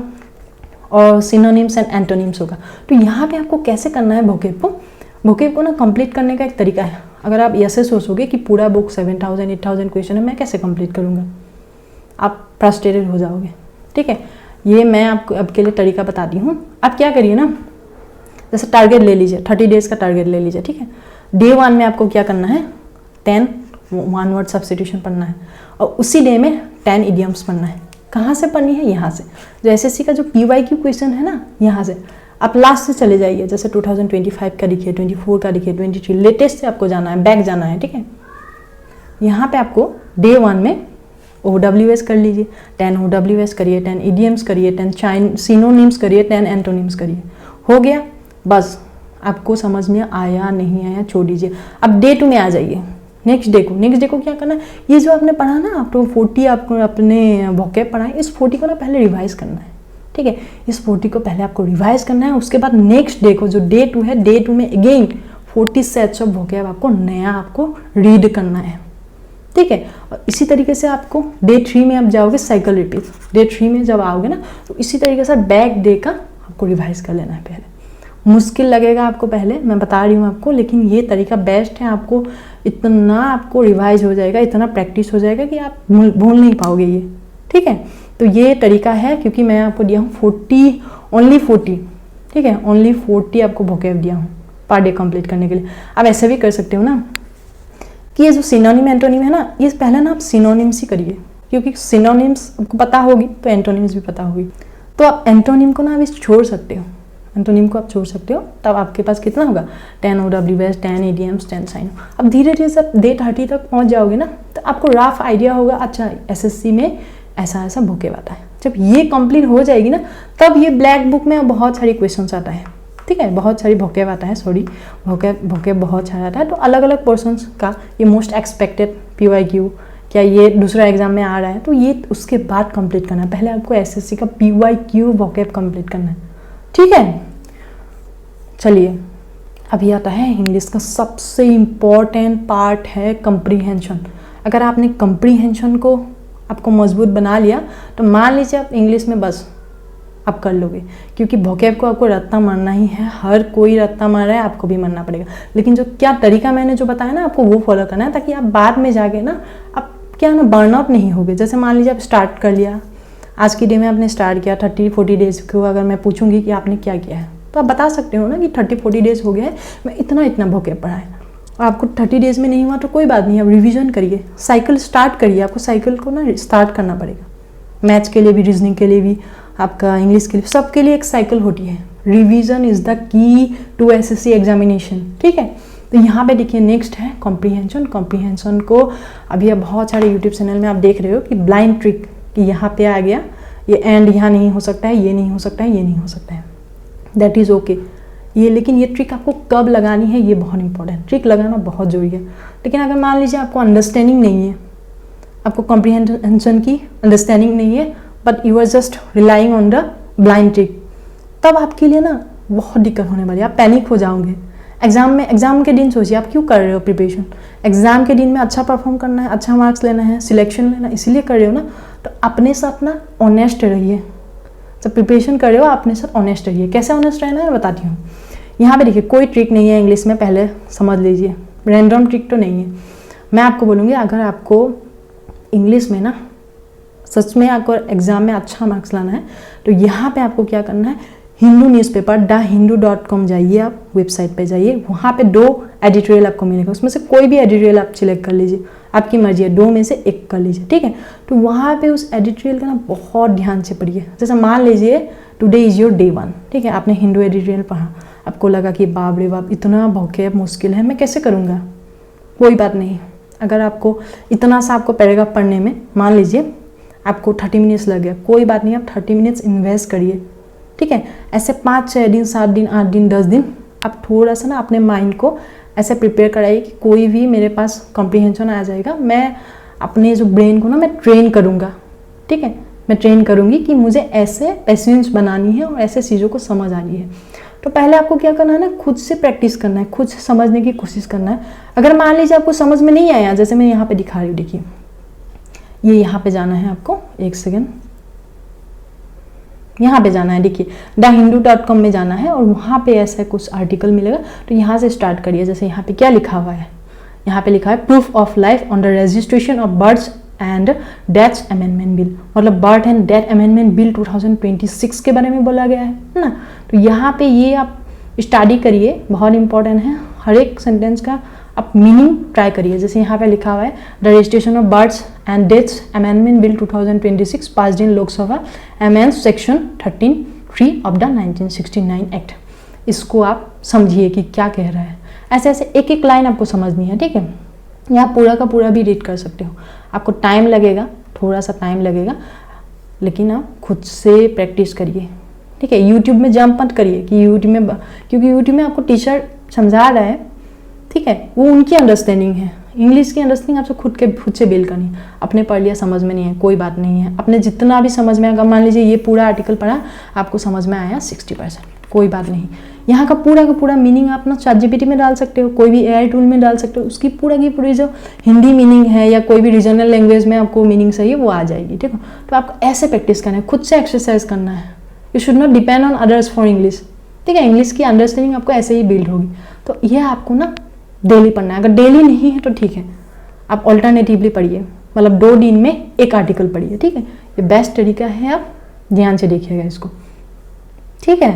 और सिनोनिम्स एंड एंटोनिम्स होगा। तो यहाँ पे आपको कैसे करना है वोकेब को ना कंप्लीट करने का एक तरीका है। अगर आप ऐसे सोचोगे कि पूरा बुक 7,000-8,000 क्वेश्चन है, मैं कैसे कंप्लीट करूँगा, आप फ्रस्ट्रेटेड हो जाओगे, ठीक है। ये मैं आपको अब के लिए तरीका बताती हूँ। आप क्या करिए ना, जैसे टारगेट ले लीजिए, 30 डेज का टारगेट ले लीजिए, ठीक है। डे 1 में आपको क्या करना है, 10 1 वर्ड सब्स्टिट्यूशन पढ़ना है, और उसी डे में 10 इडियम्स पढ़ना है। कहाँ से पढ़नी है, यहाँ से। जो एसएससी का जो पीवाईक्यू क्वेश्चन है ना, यहाँ से आप लास्ट से चले जाइए। जैसे 2025 का दिखिए, 24 का दिखिए, 23 लेटेस्ट से आपको जाना है, बैक जाना है, ठीक है। यहाँ पे आपको डे 1 में OWS कर लीजिए, 10 OWS करिए, 10 इडियम्स करिए, 10 सिनोनिम्स करिए, 10 एंटोनिम्स करिए। हो गया, बस। आपको समझ में आया नहीं आया छोड़ दीजिए। अब डे 2 में आ जाइए, नेक्स्ट डे को क्या करना है, ये जो आपने पढ़ा ना, आप तो 40 आपको अपने वोकेब पढ़ा है, इस 40 को ना पहले रिवाइज करना है, ठीक है। इस 40 को पहले आपको रिवाइज करना है। उसके बाद नेक्स्ट डे को, जो डे 2 है, डे 2 में अगेन 40 सेट्स ऑफ वोकेब आपको नया आपको रीड करना है, ठीक है। और इसी तरीके से आपको डे 3 में आप जाओगे, साइकिल रिपीट। डे 3 में जब आओगे ना, तो इसी तरीके से बैक डे का आपको रिवाइज कर लेना है। पहले मुश्किल लगेगा आपको, पहले मैं बता रही हूँ आपको, लेकिन ये तरीका बेस्ट है। आपको इतना आपको रिवाइज हो जाएगा, इतना प्रैक्टिस हो जाएगा कि आप भूल नहीं पाओगे ये, ठीक है। तो ये तरीका है, क्योंकि मैं आपको दिया हूँ 40, ओनली 40, ठीक है, ओनली 40 आपको वोकेब दिया हूँ पर डे कंप्लीट करने के लिए। आप ऐसे भी कर सकते हो ना, कि ये जो सिनोनिम एंटोनिम है ना, ये पहले ना आप सिनोनिम्स ही करिए, क्योंकि सिनोनिम्स आपको पता होगी तो एंटोनिम्स भी पता होगी। तो आप एंटोनिम को ना अभी छोड़ सकते हो, एंटोनिम को आप छोड़ सकते हो, तब आपके पास कितना होगा 10 OWS, 10 ADMs, 10 साइन। अब धीरे धीरे जब डे 30 तक पहुंच जाओगे ना, तो आपको रफ आइडिया होगा, अच्छा SSC में ऐसा ऐसा भोकेब आता है। जब ये कंप्लीट हो जाएगी ना, तब ये ब्लैक बुक में बहुत सारी क्वेश्चंस आता है, ठीक है, बहुत सारी भोकेब आता है, सॉरी भोकेब बहुत सारा आता है। तो अलग अलग पर्सन्स का ये मोस्ट एक्सपेक्टेड PYQ, क्या ये दूसरा एग्जाम में आ रहा है, तो ये उसके बाद कंप्लीट करना है। पहले आपको SSC का PYQ भोकेब कंप्लीट करना है, ठीक है। चलिए अभी आता है इंग्लिश का सबसे इम्पॉर्टेंट पार्ट है कंप्रीहेंशन। अगर आपने कंप्रीहेंशन को आपको मजबूत बना लिया तो मान लीजिए आप इंग्लिश में बस आप कर लोगे, क्योंकि भोकेब को आपको रत्ता मारना ही है, हर कोई रत्ता मार रहा है, आपको भी मारना पड़ेगा। लेकिन जो क्या तरीका मैंने जो बताया ना, आपको वो फॉलो करना है, ताकि आप बाद में जाके ना आप क्या ना बर्नआउट नहीं होगे। जैसे मान लीजिए आप स्टार्ट कर लिया, आज की डे में आपने स्टार्ट किया, 30-40 डेज को अगर मैं पूछूंगी कि आपने क्या किया है, तो आप बता सकते हो ना कि 30-40 डेज हो गया है, मैं इतना भोकेब पढ़ा है। और आपको 30 डेज में नहीं हुआ तो कोई बात नहीं, आप रिवीजन करिए, साइकिल स्टार्ट करिए। आपको साइकिल को ना स्टार्ट करना पड़ेगा, मैथ्स के लिए भी, रीजनिंग के लिए भी, आपका इंग्लिश के लिए, सबके लिए एक साइकिल होती है। Revision is the key to SSC examination, ठीक है। तो यहाँ पे देखिए नेक्स्ट है कॉम्प्रीहेंशन। कॉम्प्रीहेंशन को अभी आप बहुत सारे यूट्यूब चैनल में आप देख रहे हो कि ब्लाइंड ट्रिक, कि यहाँ पे आ गया, ये एंड यहाँ नहीं हो सकता है, ये नहीं हो सकता है, ये नहीं हो सकता है, दैट इज़ ओके। ये लेकिन ये ट्रिक आपको कब लगानी है, ये बहुत इंपॉर्टेंट, ट्रिक लगाना बहुत जरूरी है। लेकिन अगर मान लीजिए आपको अंडरस्टैंडिंग नहीं है, आपको कॉम्प्रीहेंशन की अंडरस्टैंडिंग नहीं है, but you are just relying on the blind trick, तब आपके लिए ना बहुत दिक्कत होने वाली है, आप पैनिक हो जाओगे। एग्जाम के दिन सोचिए आप क्यों कर रहे हो प्रिपरेशन, एग्जाम के दिन में अच्छा परफॉर्म करना है, अच्छा मार्क्स लेना है, सिलेक्शन लेना है, इसीलिए कर रहे हो ना। तो अपने साथ ना ऑनेस्ट रहिए, जब प्रिपरेशन कर रहे हो अपने साथ ऑनेस्ट रहिए। कैसे ऑनेस्ट रहना है मैं बताती हूँ। यहाँ पे देखिए कोई ट्रिक नहीं है इंग्लिश में, पहले समझ लीजिए, रैंडम ट्रिक तो नहीं है। मैं आपको बोलूँगी, अगर आपको इंग्लिश में ना सच में आपको एग्जाम में अच्छा मार्क्स लाना है, तो यहाँ पे आपको क्या करना है, हिंदू न्यूज़पेपर thehindu.com जाइए, आप वेबसाइट पे जाइए, वहाँ पे 2 एडिटोरियल आपको मिलेगा, उसमें से कोई भी एडिटोरियल आप सिलेक्ट कर लीजिए, आपकी मर्जी है, 2 में से 1 कर लीजिए, ठीक है। तो वहाँ पे उस एडिटोरियल का ना बहुत ध्यान से पढ़िए। जैसे मान लीजिए टुडे इज़ योर डे 1, ठीक है, आपने हिंदू एडिटोरियल पढ़ा, आपको लगा कि बाप रे बाप इतना भोकेब मुश्किल है, मैं कैसे करूँगा। कोई बात नहीं, अगर आपको इतना सा आपको पैराग्राफ पढ़ने में मान लीजिए आपको 30 मिनट्स लग गया, कोई बात नहीं, आप 30 मिनट्स इन्वेस्ट करिए, ठीक है। ऐसे 5-6 दिन, 7 दिन, 8 दिन, 10 दिन आप थोड़ा सा ना अपने माइंड को ऐसे प्रिपेयर कराइए कि कोई भी मेरे पास कॉम्प्रीहेंशन आ जाएगा, मैं अपने जो ब्रेन को ना मैं ट्रेन करूँगा, ठीक है, मैं ट्रेन करूँगी कि मुझे ऐसे पेशेंस बनानी है और ऐसे चीज़ों को समझ आनी है। तो पहले आपको क्या करना है ना, खुद से प्रैक्टिस करना है, खुद से समझने की कोशिश करना है। अगर मान लीजिए आपको समझ में नहीं आया, जैसे मैं यहाँ पे दिखा रही हूँ, देखिए ये यहाँ पे जाना है आपको, 1 सेकेंड, यहाँ पे जाना है, देखिए thehindu.com में जाना है और वहाँ पे ऐसा कुछ आर्टिकल मिलेगा, तो यहाँ से स्टार्ट करिए। जैसे यहाँ पे क्या लिखा हुआ है, यहाँ पे लिखा है proof of life on the registration of births and deaths amendment bill, मतलब birth and death amendment bill 2026 के बारे में बोला गया है ना। तो यहाँ पे ये आप स्टडी करिए, बहुत इंपॉर्टेंट है, हर एक सेंटेंस का आप मीनिंग ट्राई करिए। जैसे यहाँ पे लिखा हुआ है the registration of births and deaths amendment bill 2026 passed in Lok Sabha amends section 13(3) of the 1969 act. इसको आप समझिए कि क्या कह रहा है, ऐसे ऐसे एक एक लाइन आपको समझनी है, ठीक है। या पूरा का पूरा भी रीड कर सकते हो, आपको टाइम लगेगा, थोड़ा सा टाइम लगेगा, लेकिन आप खुद से प्रैक्टिस करिए, ठीक है। यूट्यूब में जंप मत करिए कि यूट्यूब में, क्योंकि यूट्यूब में आपको टीचर समझा रहा है, ठीक है, वो उनकी अंडरस्टैंडिंग है। इंग्लिश की अंडरस्टैंडिंग आपसे खुद से बिल्ड करनी है। अपने पढ़ लिया, समझ में नहीं है, कोई बात नहीं है, अपने जितना भी समझ में आएगा, मान लीजिए ये पूरा आर्टिकल पढ़ा, आपको समझ में आया 60%, कोई बात नहीं। यहाँ का पूरा मीनिंग आप ना ChatGPT में डाल सकते हो, कोई भी AI टूल में डाल सकते हो, उसकी की पूरी जो हिंदी मीनिंग है या कोई भी रीजनल लैंग्वेज में आपको मीनिंग चाहिए वो आ जाएगी, ठीक है। तो आपको ऐसे प्रैक्टिस करना है, खुद से एक्सरसाइज करना है। You should not depend on others for English, ठीक है। इंग्लिश की अंडरस्टैंडिंग आपको ऐसे ही बिल्ड होगी। तो यह आपको ना डेली पढ़ना है। अगर डेली नहीं है तो ठीक है, आप ऑल्टरनेटिवली पढ़िए, मतलब 2 दिन में 1 आर्टिकल पढ़िए, ठीक है। ये बेस्ट तरीका है, आप ध्यान से देखिएगा इसको, ठीक है।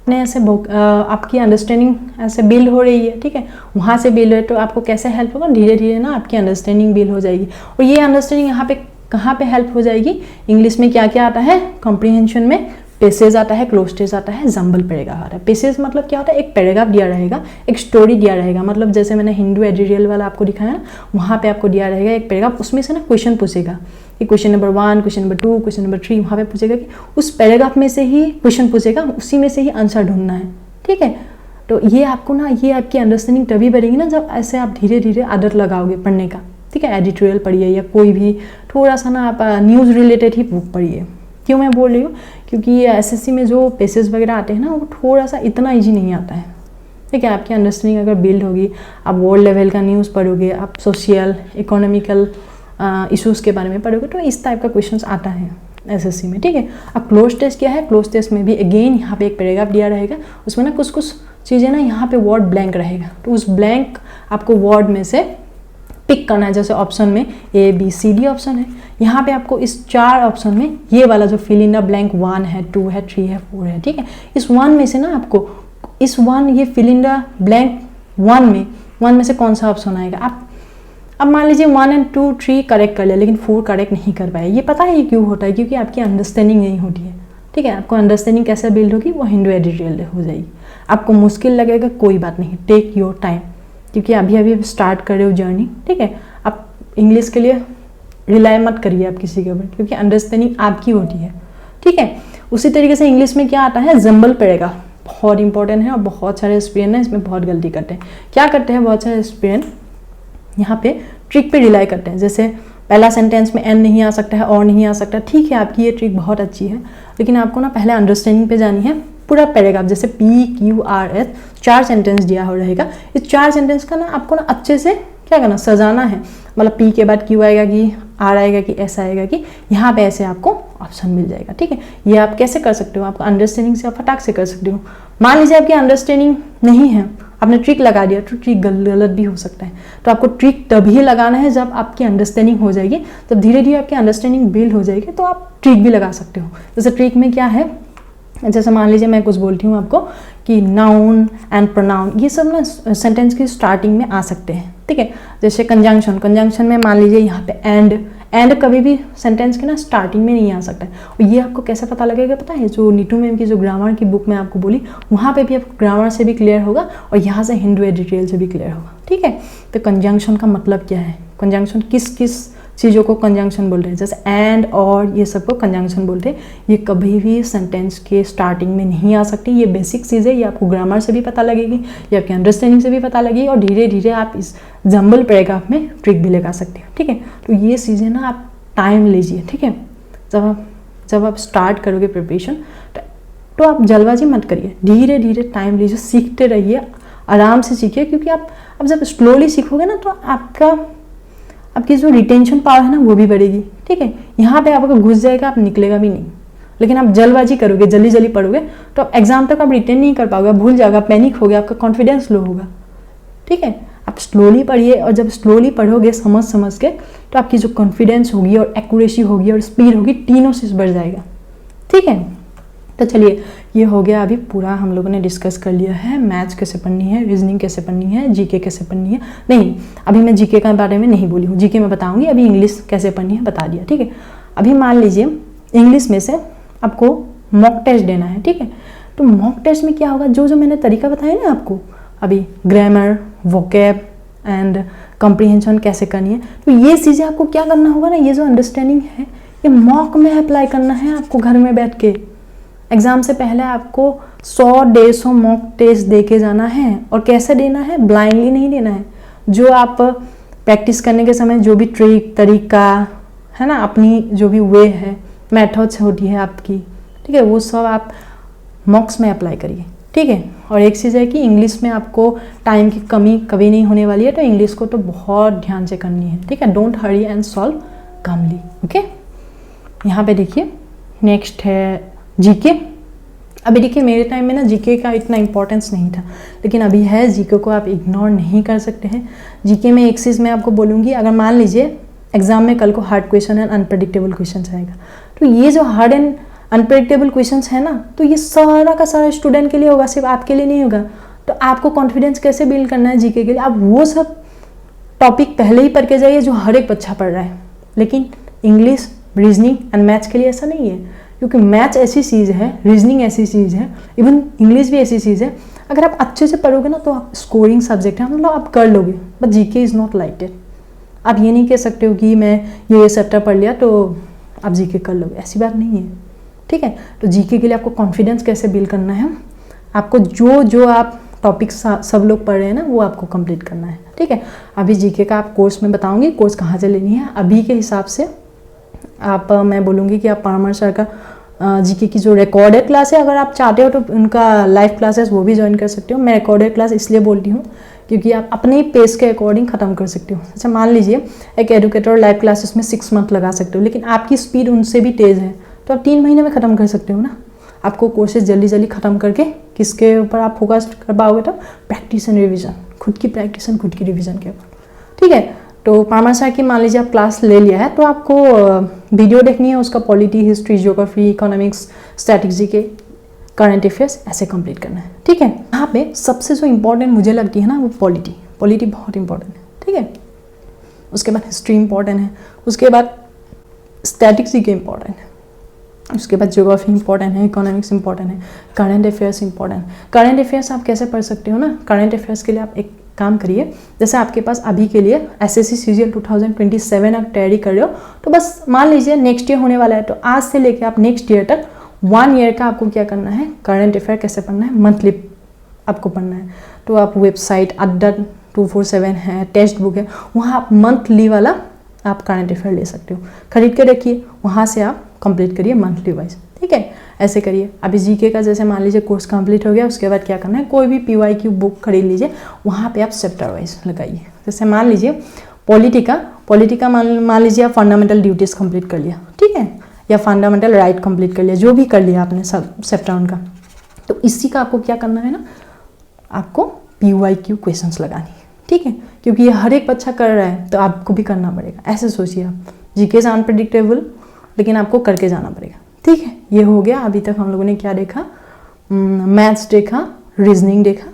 ने ऐसे आपकी अंडरस्टैंडिंग ऐसे बिल्ड हो रही है, ठीक है, वहाँ से बिल्ड हो, तो आपको कैसे हेल्प होगा, धीरे धीरे ना आपकी अंडरस्टैंडिंग बिल्ड हो जाएगी। और ये अंडरस्टैंडिंग यहाँ पे कहाँ पे हेल्प हो जाएगी, इंग्लिश में क्या क्या आता है, कॉम्प्रीहेंशन में पेसेज आता है, क्लोज आता है, जंबल पैराग्राफ आता है। पेसेज मतलब क्या होता है, एक पैराग्राफ दिया रहेगा, एक स्टोरी दिया रहेगा, मतलब जैसे मैंने हिंदू एडिटोरियल वाला आपको दिखाया ना, वहाँ पे आपको दिया रहेगा एक पैराग्राफ, उसमें से ना क्वेश्चन पूछेगा कि question number 1, question number 2, question number 3, वहाँ पे पूछेगा कि उस पैराग्राफ में से ही क्वेश्चन पूछेगा, उसी में से ही आंसर ढूंढना है, ठीक है। तो ये आपको ना, ये आपकी अंडरस्टैंडिंग तभी बढ़ेगी ना जब ऐसे आप धीरे धीरे आदत लगाओगे पढ़ने का, ठीक है। एडिटोरियल पढ़िए या कोई भी थोड़ा सा ना आप न्यूज़ रिलेटेड ही बुक पढ़िए। क्यों मैं बोल रही हूँ, क्योंकि ये एसएससी में जो पेसेज वगैरह आते हैं ना, वो थोड़ा सा इतना ईजी नहीं आता है, ठीक है। आपकी अंडरस्टैंडिंग अगर बिल्ड होगी, आप वर्ल्ड लेवल का न्यूज़ पढ़ोगे, आप सोशल इकोनॉमिकल इश्यूज़ के बारे में पढ़ोगे, तो इस टाइप का क्वेश्चंस आता है एसएससी में, ठीक है। अब क्लोज टेस्ट क्या है, क्लोज टेस्ट में भी अगेन यहाँ पे एक पैराग्राफ दिया रहेगा, उसमें ना कुछ कुछ चीज़ें ना यहाँ पे वर्ड ब्लैंक रहेगा, तो उस ब्लैंक आपको वर्ड में से पिक करना है। जैसे ऑप्शन में A B C D option है, यहाँ पे आपको इस 4 ऑप्शन में ये वाला जो फिल इन द ब्लैंक 1 है, 2 है, 3 है, 4 है, ठीक है। इस 1 में से ना आपको इस 1 ये फिल इन द ब्लैंक 1 में से कौन सा ऑप्शन आएगा। आप अब मान लीजिए 1 और 2, 3 करेक्ट कर लिया, लेकिन 4 करेक्ट नहीं कर पाए। ये पता है ये क्यों होता है, क्योंकि आपकी अंडरस्टैंडिंग नहीं होती है, ठीक है। आपको अंडरस्टैंडिंग कैसे बिल्ड होगी, वो हिंदू एडिटोरियल हो जाएगी। आपको मुश्किल लगेगा, कोई बात नहीं, टेक योर टाइम, क्योंकि अभी अभी स्टार्ट कर रहे हो जर्नी, ठीक है। आप इंग्लिश के लिए रिलाई मत करिए आप किसी के ऊपर, क्योंकि अंडरस्टैंडिंग आपकी होती है, ठीक है। उसी तरीके से इंग्लिश में क्या आता है, जंबल पैराग्राफ, बहुत इंपॉर्टेंट है। और बहुत सारे स्टूडेंट हैं इसमें बहुत गलती करते हैं। क्या करते हैं बहुत सारे स्टूडेंट, यहाँ पे ट्रिक पे रिलाई करते हैं। जैसे पहला सेंटेंस में एन नहीं आ सकता है, और नहीं आ सकता, ठीक है, आपकी ये ट्रिक बहुत अच्छी है, लेकिन आपको ना पहले अंडरस्टैंडिंग पे जानी है। पूरा पैराग्राफ जैसे PQRS 4 सेंटेंस दिया हो रहेगा, इस 4 सेंटेंस का ना आपको ना अच्छे से क्या करना, सजाना है। मतलब P के बाद Q आएगा कि R आएगा कि S आएगा कि यहाँ पे ऐसे आपको ऑप्शन मिल जाएगा, ठीक है। ये आप कैसे कर सकते हो, आपको अंडरस्टैंडिंग से आप फटाक से कर सकते हो। मान लीजिए आपकी अंडरस्टैंडिंग नहीं है, आपने ट्रिक लगा दिया, तो ट्रिक गलत भी हो सकता है। तो आपको ट्रिक तभी लगाना है जब आपकी अंडरस्टैंडिंग हो जाएगी, तब धीरे धीरे आपकी अंडरस्टैंडिंग बिल्ड हो जाएगी, तो आप ट्रिक भी लगा सकते हो। जैसे ट्रिक में क्या है, जैसे मान लीजिए मैं कुछ बोलती हूँ आपको कि नाउन एंड प्रोनाउन, ये सब ना सेंटेंस की स्टार्टिंग में आ सकते हैं, ठीक है। जैसे कंजंक्शन में मान लीजिए यहाँ पे एंड कभी भी सेंटेंस के ना स्टार्टिंग में नहीं आ सकता है। और ये आपको कैसे पता लगेगा पता है, जो नीतू मैम की जो ग्रामर की बुक में आपको बोली, वहाँ पे भी आपको ग्रामर से भी क्लियर होगा और यहाँ से हिंदू एडिटोरियल से भी क्लियर होगा, ठीक है। तो कंजंक्शन का मतलब क्या है, कंजंक्शन किस किस चीज़ों को कंजंक्शन बोलते हैं, जैसे एंड और ये सब को कंजंक्शन बोलते हैं। ये कभी भी सेंटेंस के स्टार्टिंग में नहीं आ सकती, ये बेसिक चीज़ है, ये आपको ग्रामर से भी पता लगेगी, ये आपकी अंडरस्टैंडिंग से भी पता लगेगी, और धीरे धीरे आप इस जंबल पैराग्राफ में ट्रिक भी लगा सकते हो, ठीक है। तो ये चीज़ें ना आप टाइम लीजिए, ठीक है। जब आप स्टार्ट करोगे प्रिपरेशन, तो आप जल्दबाजी मत करिए, धीरे धीरे टाइम लीजिए, सीखते रहिए, आराम से सीखिए, क्योंकि आप अब जब स्लोली सीखोगे ना, तो आपकी जो रिटेंशन पावर है ना, वो भी बढ़ेगी, ठीक है। यहाँ पे आपको घुस जाएगा, आप निकलेगा भी नहीं। लेकिन आप जल्दबाजी करोगे, जल्दी जल्दी पढ़ोगे, तो आप एग्जाम तक आप रिटेन नहीं कर पाओगे, भूल जाओगे, पैनिक हो गया, आपका कॉन्फिडेंस लो होगा, ठीक है। आप स्लोली पढ़िए, और जब स्लोली पढ़ोगे समझ के, तो आपकी जो कॉन्फिडेंस होगी और एक्यूरेसी होगी और स्पीड होगी, तीनों से बढ़ जाएगा, ठीक है। तो चलिए, ये हो गया, अभी पूरा हम लोगों ने डिस्कस कर लिया है, मैथ्स कैसे पढ़नी है, रीजनिंग कैसे पढ़नी है, जीके कैसे पढ़नी है। नहीं, अभी मैं जीके के बारे में नहीं बोली हूँ, जीके में बताऊंगी, अभी इंग्लिश कैसे पढ़नी है बता दिया, ठीक है। अभी मान लीजिए इंग्लिश में से आपको मॉक टेस्ट देना है, ठीक है। तो मॉक टेस्ट में क्या होगा, जो मैंने तरीका बताया ना आपको अभी, ग्रामर, वोकैब एंड कॉम्प्रीहेंशन कैसे करनी है, तो ये चीज़ें आपको क्या करना होगा ना, ये जो अंडरस्टैंडिंग है, ये मॉक में अप्लाई करना है आपको, घर में बैठ के। एग्जाम से पहले आपको 100-150 मॉक टेस्ट दे के जाना है, और कैसे देना है, ब्लाइंडली नहीं देना है। जो आप प्रैक्टिस करने के समय जो भी ट्रिक तरीका है ना, अपनी जो भी वे है, मेथड्स होती है आपकी, ठीक है, वो सब आप मॉक्स में अप्लाई करिए, ठीक है। और एक चीज़ है कि इंग्लिश में आपको टाइम की कमी कभी नहीं होने वाली है, तो इंग्लिश को तो बहुत ध्यान से करनी है, ठीक है। Don't Hari and solve Kamli, okay. यहाँ पे देखिए, नेक्स्ट है जीके। अभी देखिए, मेरे टाइम में ना जीके का इतना इंपॉर्टेंस नहीं था, लेकिन अभी है। जीके को आप इग्नोर नहीं कर सकते हैं। जीके में एक चीज़ मैं आपको बोलूँगी, अगर मान लीजिए एग्जाम में कल को hard question and unpredictable question आएगा, तो ये जो हार्ड एंड अनप्रेडिक्टेबल क्वेश्चंस है ना, तो ये सारा का सारा स्टूडेंट के लिए होगा, सिर्फ आपके लिए नहीं होगा। तो आपको कॉन्फिडेंस कैसे बिल्ड करना है जीके के लिए, आप वो सब टॉपिक पहले ही पढ़ के जाइए जो हर एक बच्चा पढ़ रहा है। लेकिन इंग्लिश, रीजनिंग एंड मैथ्स के लिए ऐसा नहीं है, क्योंकि मैथ्स ऐसी चीज़ है, रीजनिंग ऐसी चीज़ है, इवन इंग्लिश भी ऐसी चीज़ है, अगर आप अच्छे से पढ़ोगे ना तो आप स्कोरिंग सब्जेक्ट है, मतलब आप कर लोगे। But GK is not like it. आप ये नहीं कह सकते हो कि मैं ये चैप्टर पढ़ लिया तो आप जीके कर लोगे, ऐसी बात नहीं है, ठीक है। तो जीके के लिए आपको कॉन्फिडेंस कैसे बिल्ड करना है, आपको जो जो आप टॉपिक सब लोग पढ़ रहे हैं ना वो आपको कंप्लीट करना है, ठीक है। अभी जीके का आप कोर्स में बताऊंगी, कोर्स कहाँ से लेनी है अभी के हिसाब से। आप मैं बोलूँगी कि आप पारमर सर का जीके की जो रिकॉर्डेड क्लास है, अगर आप चाहते हो तो उनका लाइव क्लासेस वो भी ज्वाइन कर सकते हो। मैं रिकॉर्डेड क्लास इसलिए बोलती हूँ क्योंकि आप अपने ही पेस के अकॉर्डिंग ख़त्म कर सकते हो। अच्छा मान लीजिए एक एडुकेटर लाइव क्लासेस में 6 मंथ लगा सकते हो, लेकिन आपकी स्पीड उनसे भी तेज़ है तो आप 3 महीने में ख़त्म कर सकते हो ना। आपको कोर्सेज जल्दी जल्दी ख़त्म करके किसके ऊपर आप फोकस कर पाओगे, तो प्रैक्टिस एंड रिविज़न, खुद की प्रैक्टिस एंड खुद की रिविज़न के ऊपर, ठीक है। तो पारमर सर की मान लीजिए आप क्लास ले लिया है, तो आपको वीडियो देखनी है, उसका polity, history, geography, economics, strategy के करंट अफेयर्स ऐसे कंप्लीट करना है, ठीक है। यहाँ पे सबसे जो इंपॉर्टेंट मुझे लगती है ना वो पॉलिटी बहुत इंपॉर्टेंट है, ठीक है। उसके बाद हिस्ट्री इंपॉर्टेंट है, उसके बाद स्ट्रैटेजी के इंपॉर्टेंट है, उसके बाद ज्योग्राफी इंपॉर्टेंट है, इकोनॉमिक्स इंपॉर्टेंट है, करंट अफेयर्स इंपॉर्टेंट है। करंट अफेयर्स आप कैसे पढ़ सकते हो ना, करंट अफेयर्स के लिए आप एक काम करिए, जैसे आपके पास अभी के लिए एसएससी सीजीएल 2027 आप तैयारी कर रहे हो, तो बस मान लीजिए नेक्स्ट ईयर होने वाला है, तो आज से लेकर आप नेक्स्ट ईयर तक 1 ईयर का आपको क्या करना है, करंट अफेयर कैसे पढ़ना है, मंथली आपको पढ़ना है। तो आप वेबसाइट अड्डा 247 है, टेक्स्ट बुक है, वहाँ आप मंथली वाला आप करंट अफेयर ले सकते हो, खरीद के रखिए, वहाँ से आप कंप्लीट करिए मंथली वाइज, ठीक है। ऐसे करिए। अभी जीके का जैसे मान लीजिए कोर्स कंप्लीट हो गया, उसके बाद क्या करना है, कोई भी PYQ बुक खरीद लीजिए, वहाँ पे आप चैप्टर वाइज लगाइए। जैसे मान लीजिए पॉलिटिका मान लीजिए आप फंडामेंटल ड्यूटीज़ कंप्लीट कर लिया, ठीक है, या फंडामेंटल राइट कंप्लीट कर लिया, जो भी कर लिया आपने सब चैप्टर उनका, तो इसी का आपको क्या करना है ना, आपको PYQ क्वेश्चंस लगानी है, ठीक है, क्योंकि ये हर एक बच्चा कर रहा है तो आपको भी करना पड़ेगा। ऐसे सोचिए आप, जीके इज अनप्रेडिक्टेबल, लेकिन आपको करके जाना पड़ेगा, ठीक है। ये हो गया। अभी तक हम लोगों ने क्या देखा, मैथ्स देखा, रीजनिंग देखा,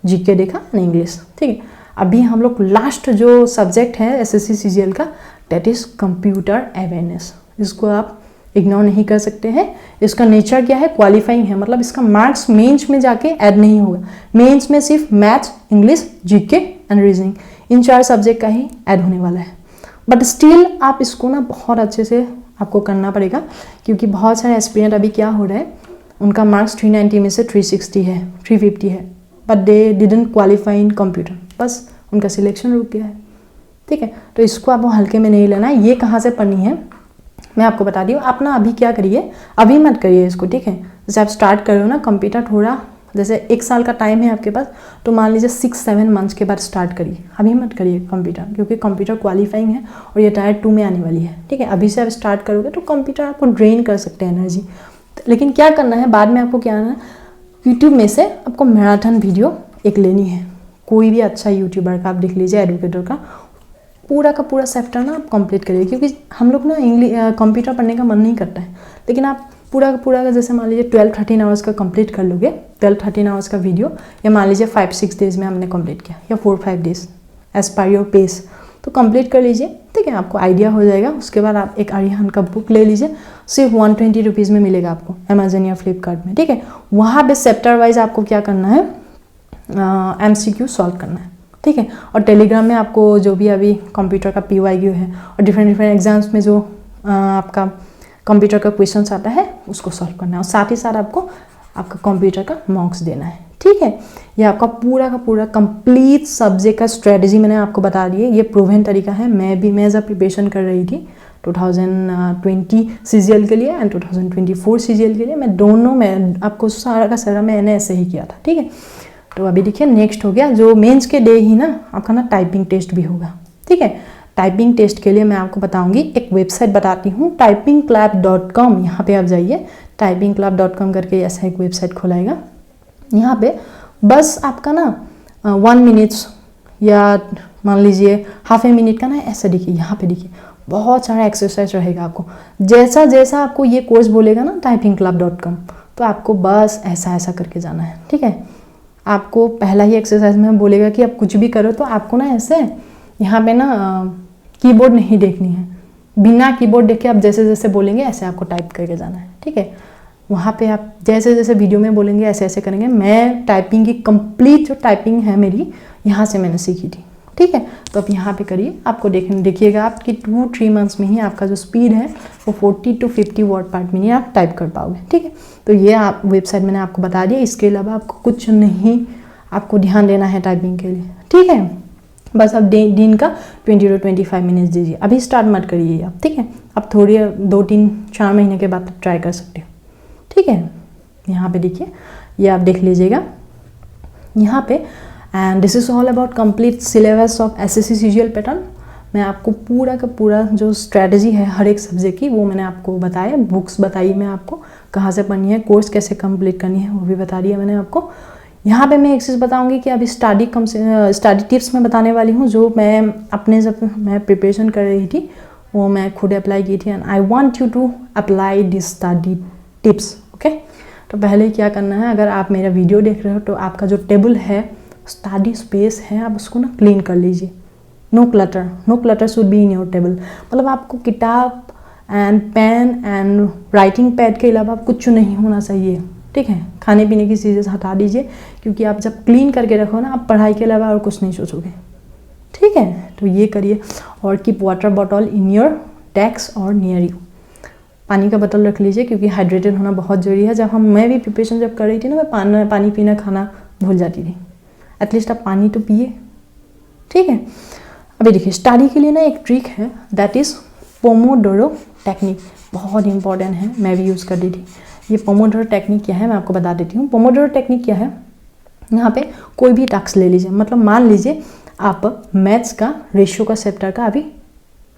जीके देखा, इंग्लिश, ठीक है। अभी हम लोग लास्ट जो सब्जेक्ट है एसएससी सीजीएल का, दैट इज कंप्यूटर अवेयरनेस। इसको आप इग्नोर नहीं कर सकते हैं। इसका नेचर क्या है, क्वालिफाइंग है, मतलब इसका मार्क्स मेंस में जाके ऐड नहीं होगा। मेंस में सिर्फ maths, English, GK and reasoning, in 4 subject का ही ऐड होने वाला है। बट स्टिल आप इसको ना बहुत अच्छे से आपको करना पड़ेगा, क्योंकि बहुत सारे एस्पिरेंट अभी क्या हो रहा है, उनका मार्क्स 390 में से 360 है, 350 है, but they didn't qualify in computer, बस उनका सिलेक्शन रुक गया है, ठीक है। तो इसको आपको हल्के में नहीं लेना है। ये कहाँ से पढ़नी है मैं आपको बता दी हूँ। आप ना अभी क्या करिए, अभी मत करिए इसको, ठीक है। जैसे आप स्टार्ट कर रहे हो ना कंप्यूटर, थोड़ा जैसे 1 साल का टाइम है आपके पास, तो मान लीजिए 6-7 मंथ्स के बाद स्टार्ट करिए, अभी मत करिए कंप्यूटर, क्योंकि कंप्यूटर क्वालिफाइंग है और ये टायर 2 में आने वाली है, ठीक है। अभी से आप स्टार्ट करोगे तो कंप्यूटर आपको ड्रेन कर सकते हैं एनर्जी, लेकिन क्या करना है बाद में आपको क्या करना है, यूट्यूब में से आपको मैराथन वीडियो एक लेनी है, कोई भी अच्छा यूट्यूबर का आप देख लीजिए, एडुकेटर का पूरा चैप्टर ना आप कंप्लीट करिए, क्योंकि हम लोग ना कंप्यूटर पढ़ने का मन नहीं करता है, लेकिन आप पूरा का जैसे मान लीजिए 12-13 आवर्स का कंप्लीट कर लोगे, 12-13 आवर्स का वीडियो, या मान लीजिए 5-6 डेज में हमने कंप्लीट किया, या 4-5 days as per your pace, तो कंप्लीट कर लीजिए, ठीक है। आपको आइडिया हो जाएगा। उसके बाद आप एक आर्यहन का बुक ले लीजिए, सिर्फ 120 रुपीज़ में मिलेगा आपको अमेजन या फ्लिपकार्ट में, ठीक है। वहाँ पे चैप्टर वाइज आपको क्या करना है, MCQ सॉल्व करना है, ठीक है। और टेलीग्राम में आपको जो भी अभी कंप्यूटर का PYQ है और डिफरेंट एग्जाम्स में जो आपका कंप्यूटर का क्वेश्चंस आता है उसको सॉल्व करना है, और साथ ही साथ आपको आपका कंप्यूटर का मार्क्स देना है, ठीक है। ये आपका पूरा का पूरा कंप्लीट सब्जेक्ट का स्ट्रेटजी मैंने आपको बता दी है। ये प्रूवन तरीका है। मैं जब प्रिपरेशन कर रही थी 2020 CGL के लिए एंड 2024 CGL के लिए, मैं दोनों में आपको सारा का सारा मैंने ऐसे ही किया था, ठीक है। तो अभी देखिए नेक्स्ट हो गया, जो मेंस के डे ही ना आपका ना टाइपिंग टेस्ट भी होगा, ठीक है। टाइपिंग टेस्ट के लिए मैं आपको बताऊंगी, एक वेबसाइट बताती हूँ, typingclub.com, यहाँ पे आप जाइए, typingclub.com करके ऐसा एक वेबसाइट खोलाएगा। यहाँ पे बस आपका ना 1 मिनट्स या मान लीजिए ½ मिनट का ना ऐसा देखिए, यहाँ पे देखिए बहुत सारा एक्सरसाइज रहेगा आपको। जैसा जैसा आपको ये कोर्स बोलेगा ना typingclub.com, तो आपको बस ऐसा ऐसा करके जाना है, ठीक है। आपको पहला ही एक्सरसाइज में बोलेगा कि आप कुछ भी करो तो आपको ना ऐसे यहाँ पे ना कीबोर्ड नहीं देखनी है, बिना कीबोर्ड देखे आप जैसे जैसे बोलेंगे ऐसे आपको टाइप करके जाना है, ठीक है। वहाँ पे आप जैसे जैसे वीडियो में बोलेंगे ऐसे ऐसे करेंगे। मैं टाइपिंग की कंप्लीट जो टाइपिंग है मेरी यहाँ से मैंने सीखी थी, ठीक है। तो आप यहाँ पे करिए, आपको देखिएगा आपकी 2-3 मंथ्स में ही आपका जो स्पीड है वो 40 to 50 वर्ड पर मिनट आप टाइप कर पाओगे, ठीक है। तो ये आप वेबसाइट मैंने आपको बता दिया, इसके अलावा आपको कुछ नहीं आपको ध्यान देना है टाइपिंग के लिए, ठीक है। बस आप दिन का 20 to 25 मिनट्स दीजिए, अभी स्टार्ट मत करिए आप, ठीक है। आप थोड़ी 2-3-4 महीने के बाद ट्राई कर सकते हो, ठीक है। यहाँ पे देखिए, ये आप देख लीजिएगा यहाँ पे, and this is all about complete syllabus of SSC CGL pattern. मैं आपको पूरा का पूरा जो स्ट्रैटेजी है हर एक सब्जेक्ट की वो मैंने आपको बताया, बुक्स बताई मैं आपको कहाँ से पढ़नी है, कोर्स कैसे कंप्लीट करनी है वो भी बता दिया मैंने आपको। यहाँ पे मैं एक चीज़ बताऊँगी कि अभी स्टडी टिप्स मैं बताने वाली हूँ, जो मैं अपने जब मैं प्रिपरेशन कर रही थी वो मैं खुद अप्लाई की थी, and I want you to apply this study tips, okay. तो पहले क्या करना है, अगर आप मेरा वीडियो देख रहे हो तो आपका जो टेबल है, स्टडी स्पेस है, आप उसको ना क्लीन कर लीजिए। No clutter should be in your table. मतलब आपको किताब and pen and writing pad के अलावा कुछ नहीं होना चाहिए, ठीक है। खाने पीने की चीज़ें हटा दीजिए, क्योंकि आप जब क्लीन करके रखो ना, आप पढ़ाई के अलावा और कुछ नहीं सोचोगे, ठीक है। तो ये करिए, और keep water bottle in your desk और नियर यू। पानी का बोतल रख लीजिए, क्योंकि हाइड्रेटेड होना बहुत ज़रूरी है। मैं भी प्रिपरेशन जब कर रही थी ना, मैं पानी पीना खाना भूल जाती थी। एटलीस्ट आप पानी तो पिए, ठीक है। अभी देखिए, स्टडी के लिए ना एक ट्रिक है, दैट इज़ पोमोडोरो टेक्निक, बहुत इंपॉर्टेंट है, मैं भी यूज़ कर रही थी। ये पोमोडोरो टेक्निक क्या है मैं आपको बता देती हूँ। पोमोडोरो टेक्निक क्या है, यहाँ पे कोई भी टास्क ले लीजिए, मतलब मान लीजिए आप मैथ्स का रेशियो का चैप्टर का अभी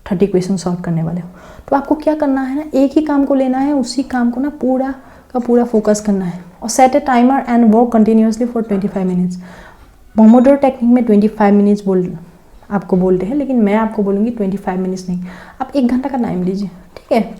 30 क्वेश्चन सॉल्व करने वाले हो, तो आपको क्या करना है ना, एक ही काम को लेना है, उसी काम को ना पूरा का पूरा फोकस करना है, और set A timer and work continuously for 25 minutes. Pomodoro technique में 25 मिनट्स आपको बोलते हैं, लेकिन मैं आपको बोलूँगी 25 मिनट्स नहीं, आप 1 घंटा का टाइम लीजिए, ठीक है।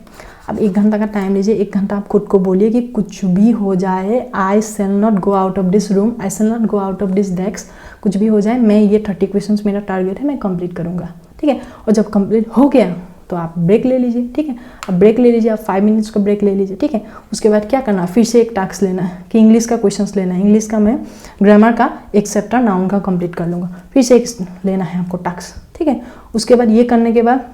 अब 1 घंटा का टाइम लीजिए, 1 घंटा आप खुद को बोलिए कि कुछ भी हो जाए, I shall not go out of this room, I shall not go out of this desk, कुछ भी हो जाए मैं ये 30 क्वेश्चन मेरा टारगेट है, मैं कंप्लीट करूँगा, ठीक है। और जब कंप्लीट हो गया तो आप ब्रेक ले लीजिए, ठीक है। अब ब्रेक ले लीजिए, आप 5 मिनट्स का ब्रेक ले लीजिए, ठीक है। उसके बाद क्या करना, फिर से एक टास्क लेना है कि इंग्लिश का क्वेश्चन लेना है। इंग्लिश का मैं ग्रामर का एक चैप्टर नाउन का कंप्लीट कर लूँगा, फिर से एक लेना है आपको टास्क, ठीक है। उसके बाद ये करने के बाद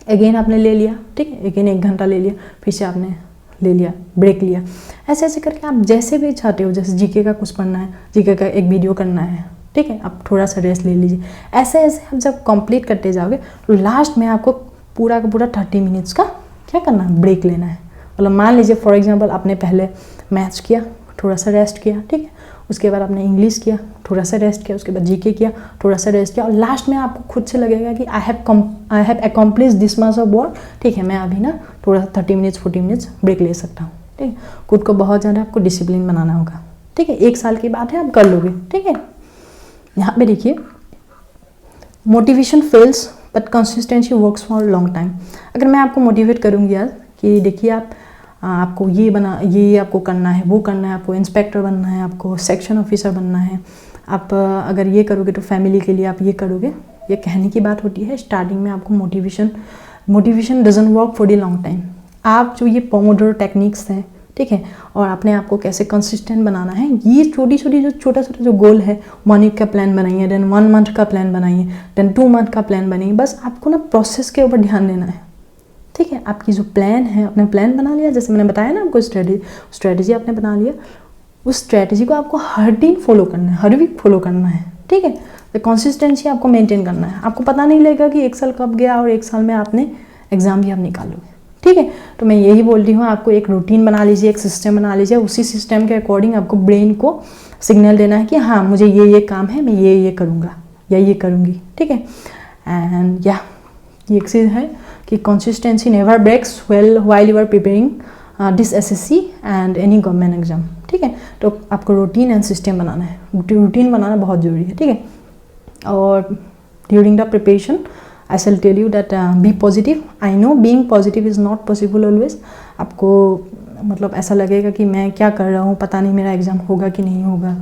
अगेन आपने ले लिया, ठीक है, अगेन 1 घंटा ले लिया, फिर से आपने ले लिया, ब्रेक लिया, ऐसे ऐसे करके आप जैसे भी चाहते हो, जैसे जीके का कुछ पढ़ना है, जीके का एक वीडियो करना है, ठीक है, आप थोड़ा सा रेस्ट ले लीजिए। ऐसे ऐसे आप जब कंप्लीट करते जाओगे तो लास्ट में आपको पूरा का पूरा 30 मिनट्स का क्या करना है, ब्रेक लेना है। मतलब मान लीजिए फॉर एग्जांपल आपने पहले मैथ्स किया, थोड़ा सा रेस्ट किया, ठीक है, उसके बाद आपने इंग्लिश किया, थोड़ा सा रेस्ट किया, उसके बाद जीके किया, थोड़ा सा रेस्ट किया, और लास्ट में आपको खुद से लगेगा कि I have accomplish this much of work, ठीक है, मैं अभी ना थोड़ा सा 30 मिनट्स 40 मिनट्स ब्रेक ले सकता हूँ, ठीक है। खुद को बहुत ज़्यादा आपको डिसिप्लिन बनाना होगा, ठीक है। 1 साल की बात है, आप कर लोगे, ठीक है। यहाँ पे देखिए, motivation fails but consistency works for long time. अगर मैं आपको मोटिवेट करूँगी यार कि देखिए आपको ये आपको करना है, वो करना है, आपको इंस्पेक्टर बनना है, आपको सेक्शन ऑफिसर बनना है, आप अगर ये करोगे तो फैमिली के लिए आप ये करोगे, ये कहने की बात होती है। स्टार्टिंग में आपको motivation doesn't work for the long time. आप जो ये पोमोडोरो टेक्निक्स हैं, ठीक है, और अपने आप को कैसे कंसिस्टेंट बनाना है, ये छोटा छोटा जो गोल है, 1 वीक का प्लान बनाइए, देन 1 मंथ का प्लान बनाइए, देन 2 मंथ का प्लान बनाइए। बस आपको ना प्रोसेस के ऊपर ध्यान देना है, ठीक है। आपकी जो प्लान है, आपने प्लान बना लिया, जैसे मैंने बताया ना आपको स्ट्रेटेजी आपने बना लिया, उस स्ट्रेटेजी को आपको हर दिन फॉलो करना है, हर वीक फॉलो करना है, ठीक है। तो कंसिस्टेंसी आपको मेंटेन करना है। आपको पता नहीं लगेगा कि 1 साल कब गया और 1 साल में आपने एग्जाम भी आप निकालोगे, ठीक है। तो मैं यही बोल रही हूँ, आपको एक रूटीन बना लीजिए, एक सिस्टम बना लीजिए, उसी सिस्टम के अकॉर्डिंग आपको ब्रेन को सिग्नल देना है कि हाँ मुझे ये काम है, मैं ये करूँगा या ये करूँगी, ठीक है। एंड या ये एक चीज़ है कि consistency never breaks while you are preparing this SSC and any government exam, ठीक है। तो आपको रूटीन एंड सिस्टम बनाना है, रूटीन बनाना बहुत ज़रूरी है, ठीक है। और during the preparation I shall tell you that be positive. I know being positive is not possible always. आपको मतलब ऐसा लगेगा कि मैं क्या कर रहा हूँ, पता नहीं मेरा एग्ज़ाम होगा कि नहीं होगा,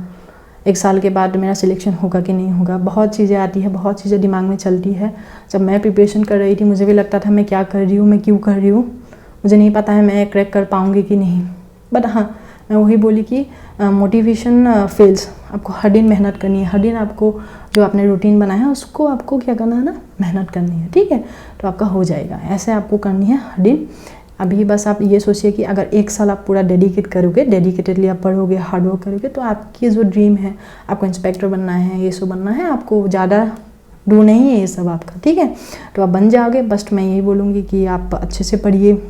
1 साल के बाद मेरा सिलेक्शन होगा कि नहीं होगा। बहुत चीज़ें आती है, बहुत चीज़ें दिमाग में चलती है। जब मैं प्रिपरेशन कर रही थी मुझे भी लगता था मैं क्या कर रही हूँ, मैं क्यों कर रही हूँ, मुझे नहीं पता है मैं क्रैक कर पाऊँगी कि नहीं। बट हाँ, मैं वही बोली कि मोटिवेशन फेल्स। आपको हर दिन मेहनत करनी है, हर दिन आपको जो आपने रूटीन बनाया है उसको आपको क्या करना है ना, मेहनत करनी है, ठीक है। तो आपका हो जाएगा, ऐसे आपको करनी है हर दिन। अभी बस आप ये सोचिए कि अगर 1 साल आप पूरा डेडिकेट करोगे, डेडिकेटेडली आप पढ़ोगे, हार्ड वर्क करोगे, तो आपकी जो ड्रीम है, आपको इंस्पेक्टर बनना है, ये सब बनना है, आपको ज़्यादा दूर नहीं है ये सब आपका, ठीक है। तो आप बन जाओगे। बस मैं यही बोलूँगी कि आप अच्छे से पढ़िए,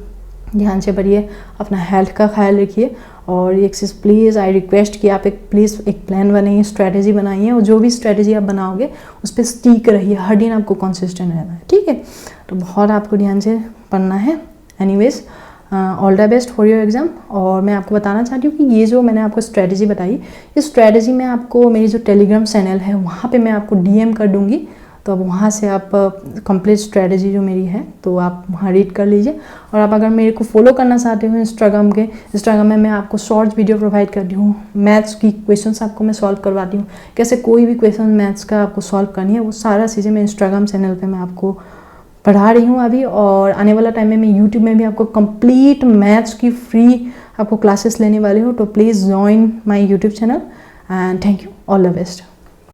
ध्यान से पढ़िए, अपना हेल्थ का ख्याल रखिए। और एक चीज़ प्लीज़ आई रिक्वेस्ट कि आप प्लीज़ एक प्लान बनाइए, स्ट्रैटेजी बनाइए, और जो भी स्ट्रैटेजी आप बनाओगे उस पर स्टिक रहिए, हर दिन आपको कंसिस्टेंट रहना है, ठीक है। तो बहुत आपको ध्यान से पढ़ना है। Anyways, all the best for your exam. और मैं आपको बताना चाहती हूँ कि ये जो मैंने आपको स्ट्रैटेजी बताई, इस स्ट्रैटेजी में आपको मेरी जो टेलीग्राम चैनल है वहाँ पे मैं आपको DM कर दूँगी। तो अब वहाँ से आप कंप्लीट स्ट्रैटेजी जो मेरी है तो आप वहाँ रीड कर लीजिए। और आप अगर मेरे को फॉलो करना चाहते हो इंस्टाग्राम में मैं आपको शॉर्ट्स वीडियो प्रोवाइड करती हूँ। मैथ्स की क्वेश्चंस आपको मैं सॉल्व करवाती हूँ, कैसे कोई भी क्वेश्चन मैथ्स का आपको सॉल्व करनी है, वो सारा चीज़ें मैं इंस्टाग्राम चैनल पर मैं आपको पढ़ा रही हूँ अभी। और आने वाला टाइम में मैं यूट्यूब में भी आपको कंप्लीट मैथ्स की फ्री आपको क्लासेस लेने वाली हूँ। तो please join my YouTube channel and thank you, all the best.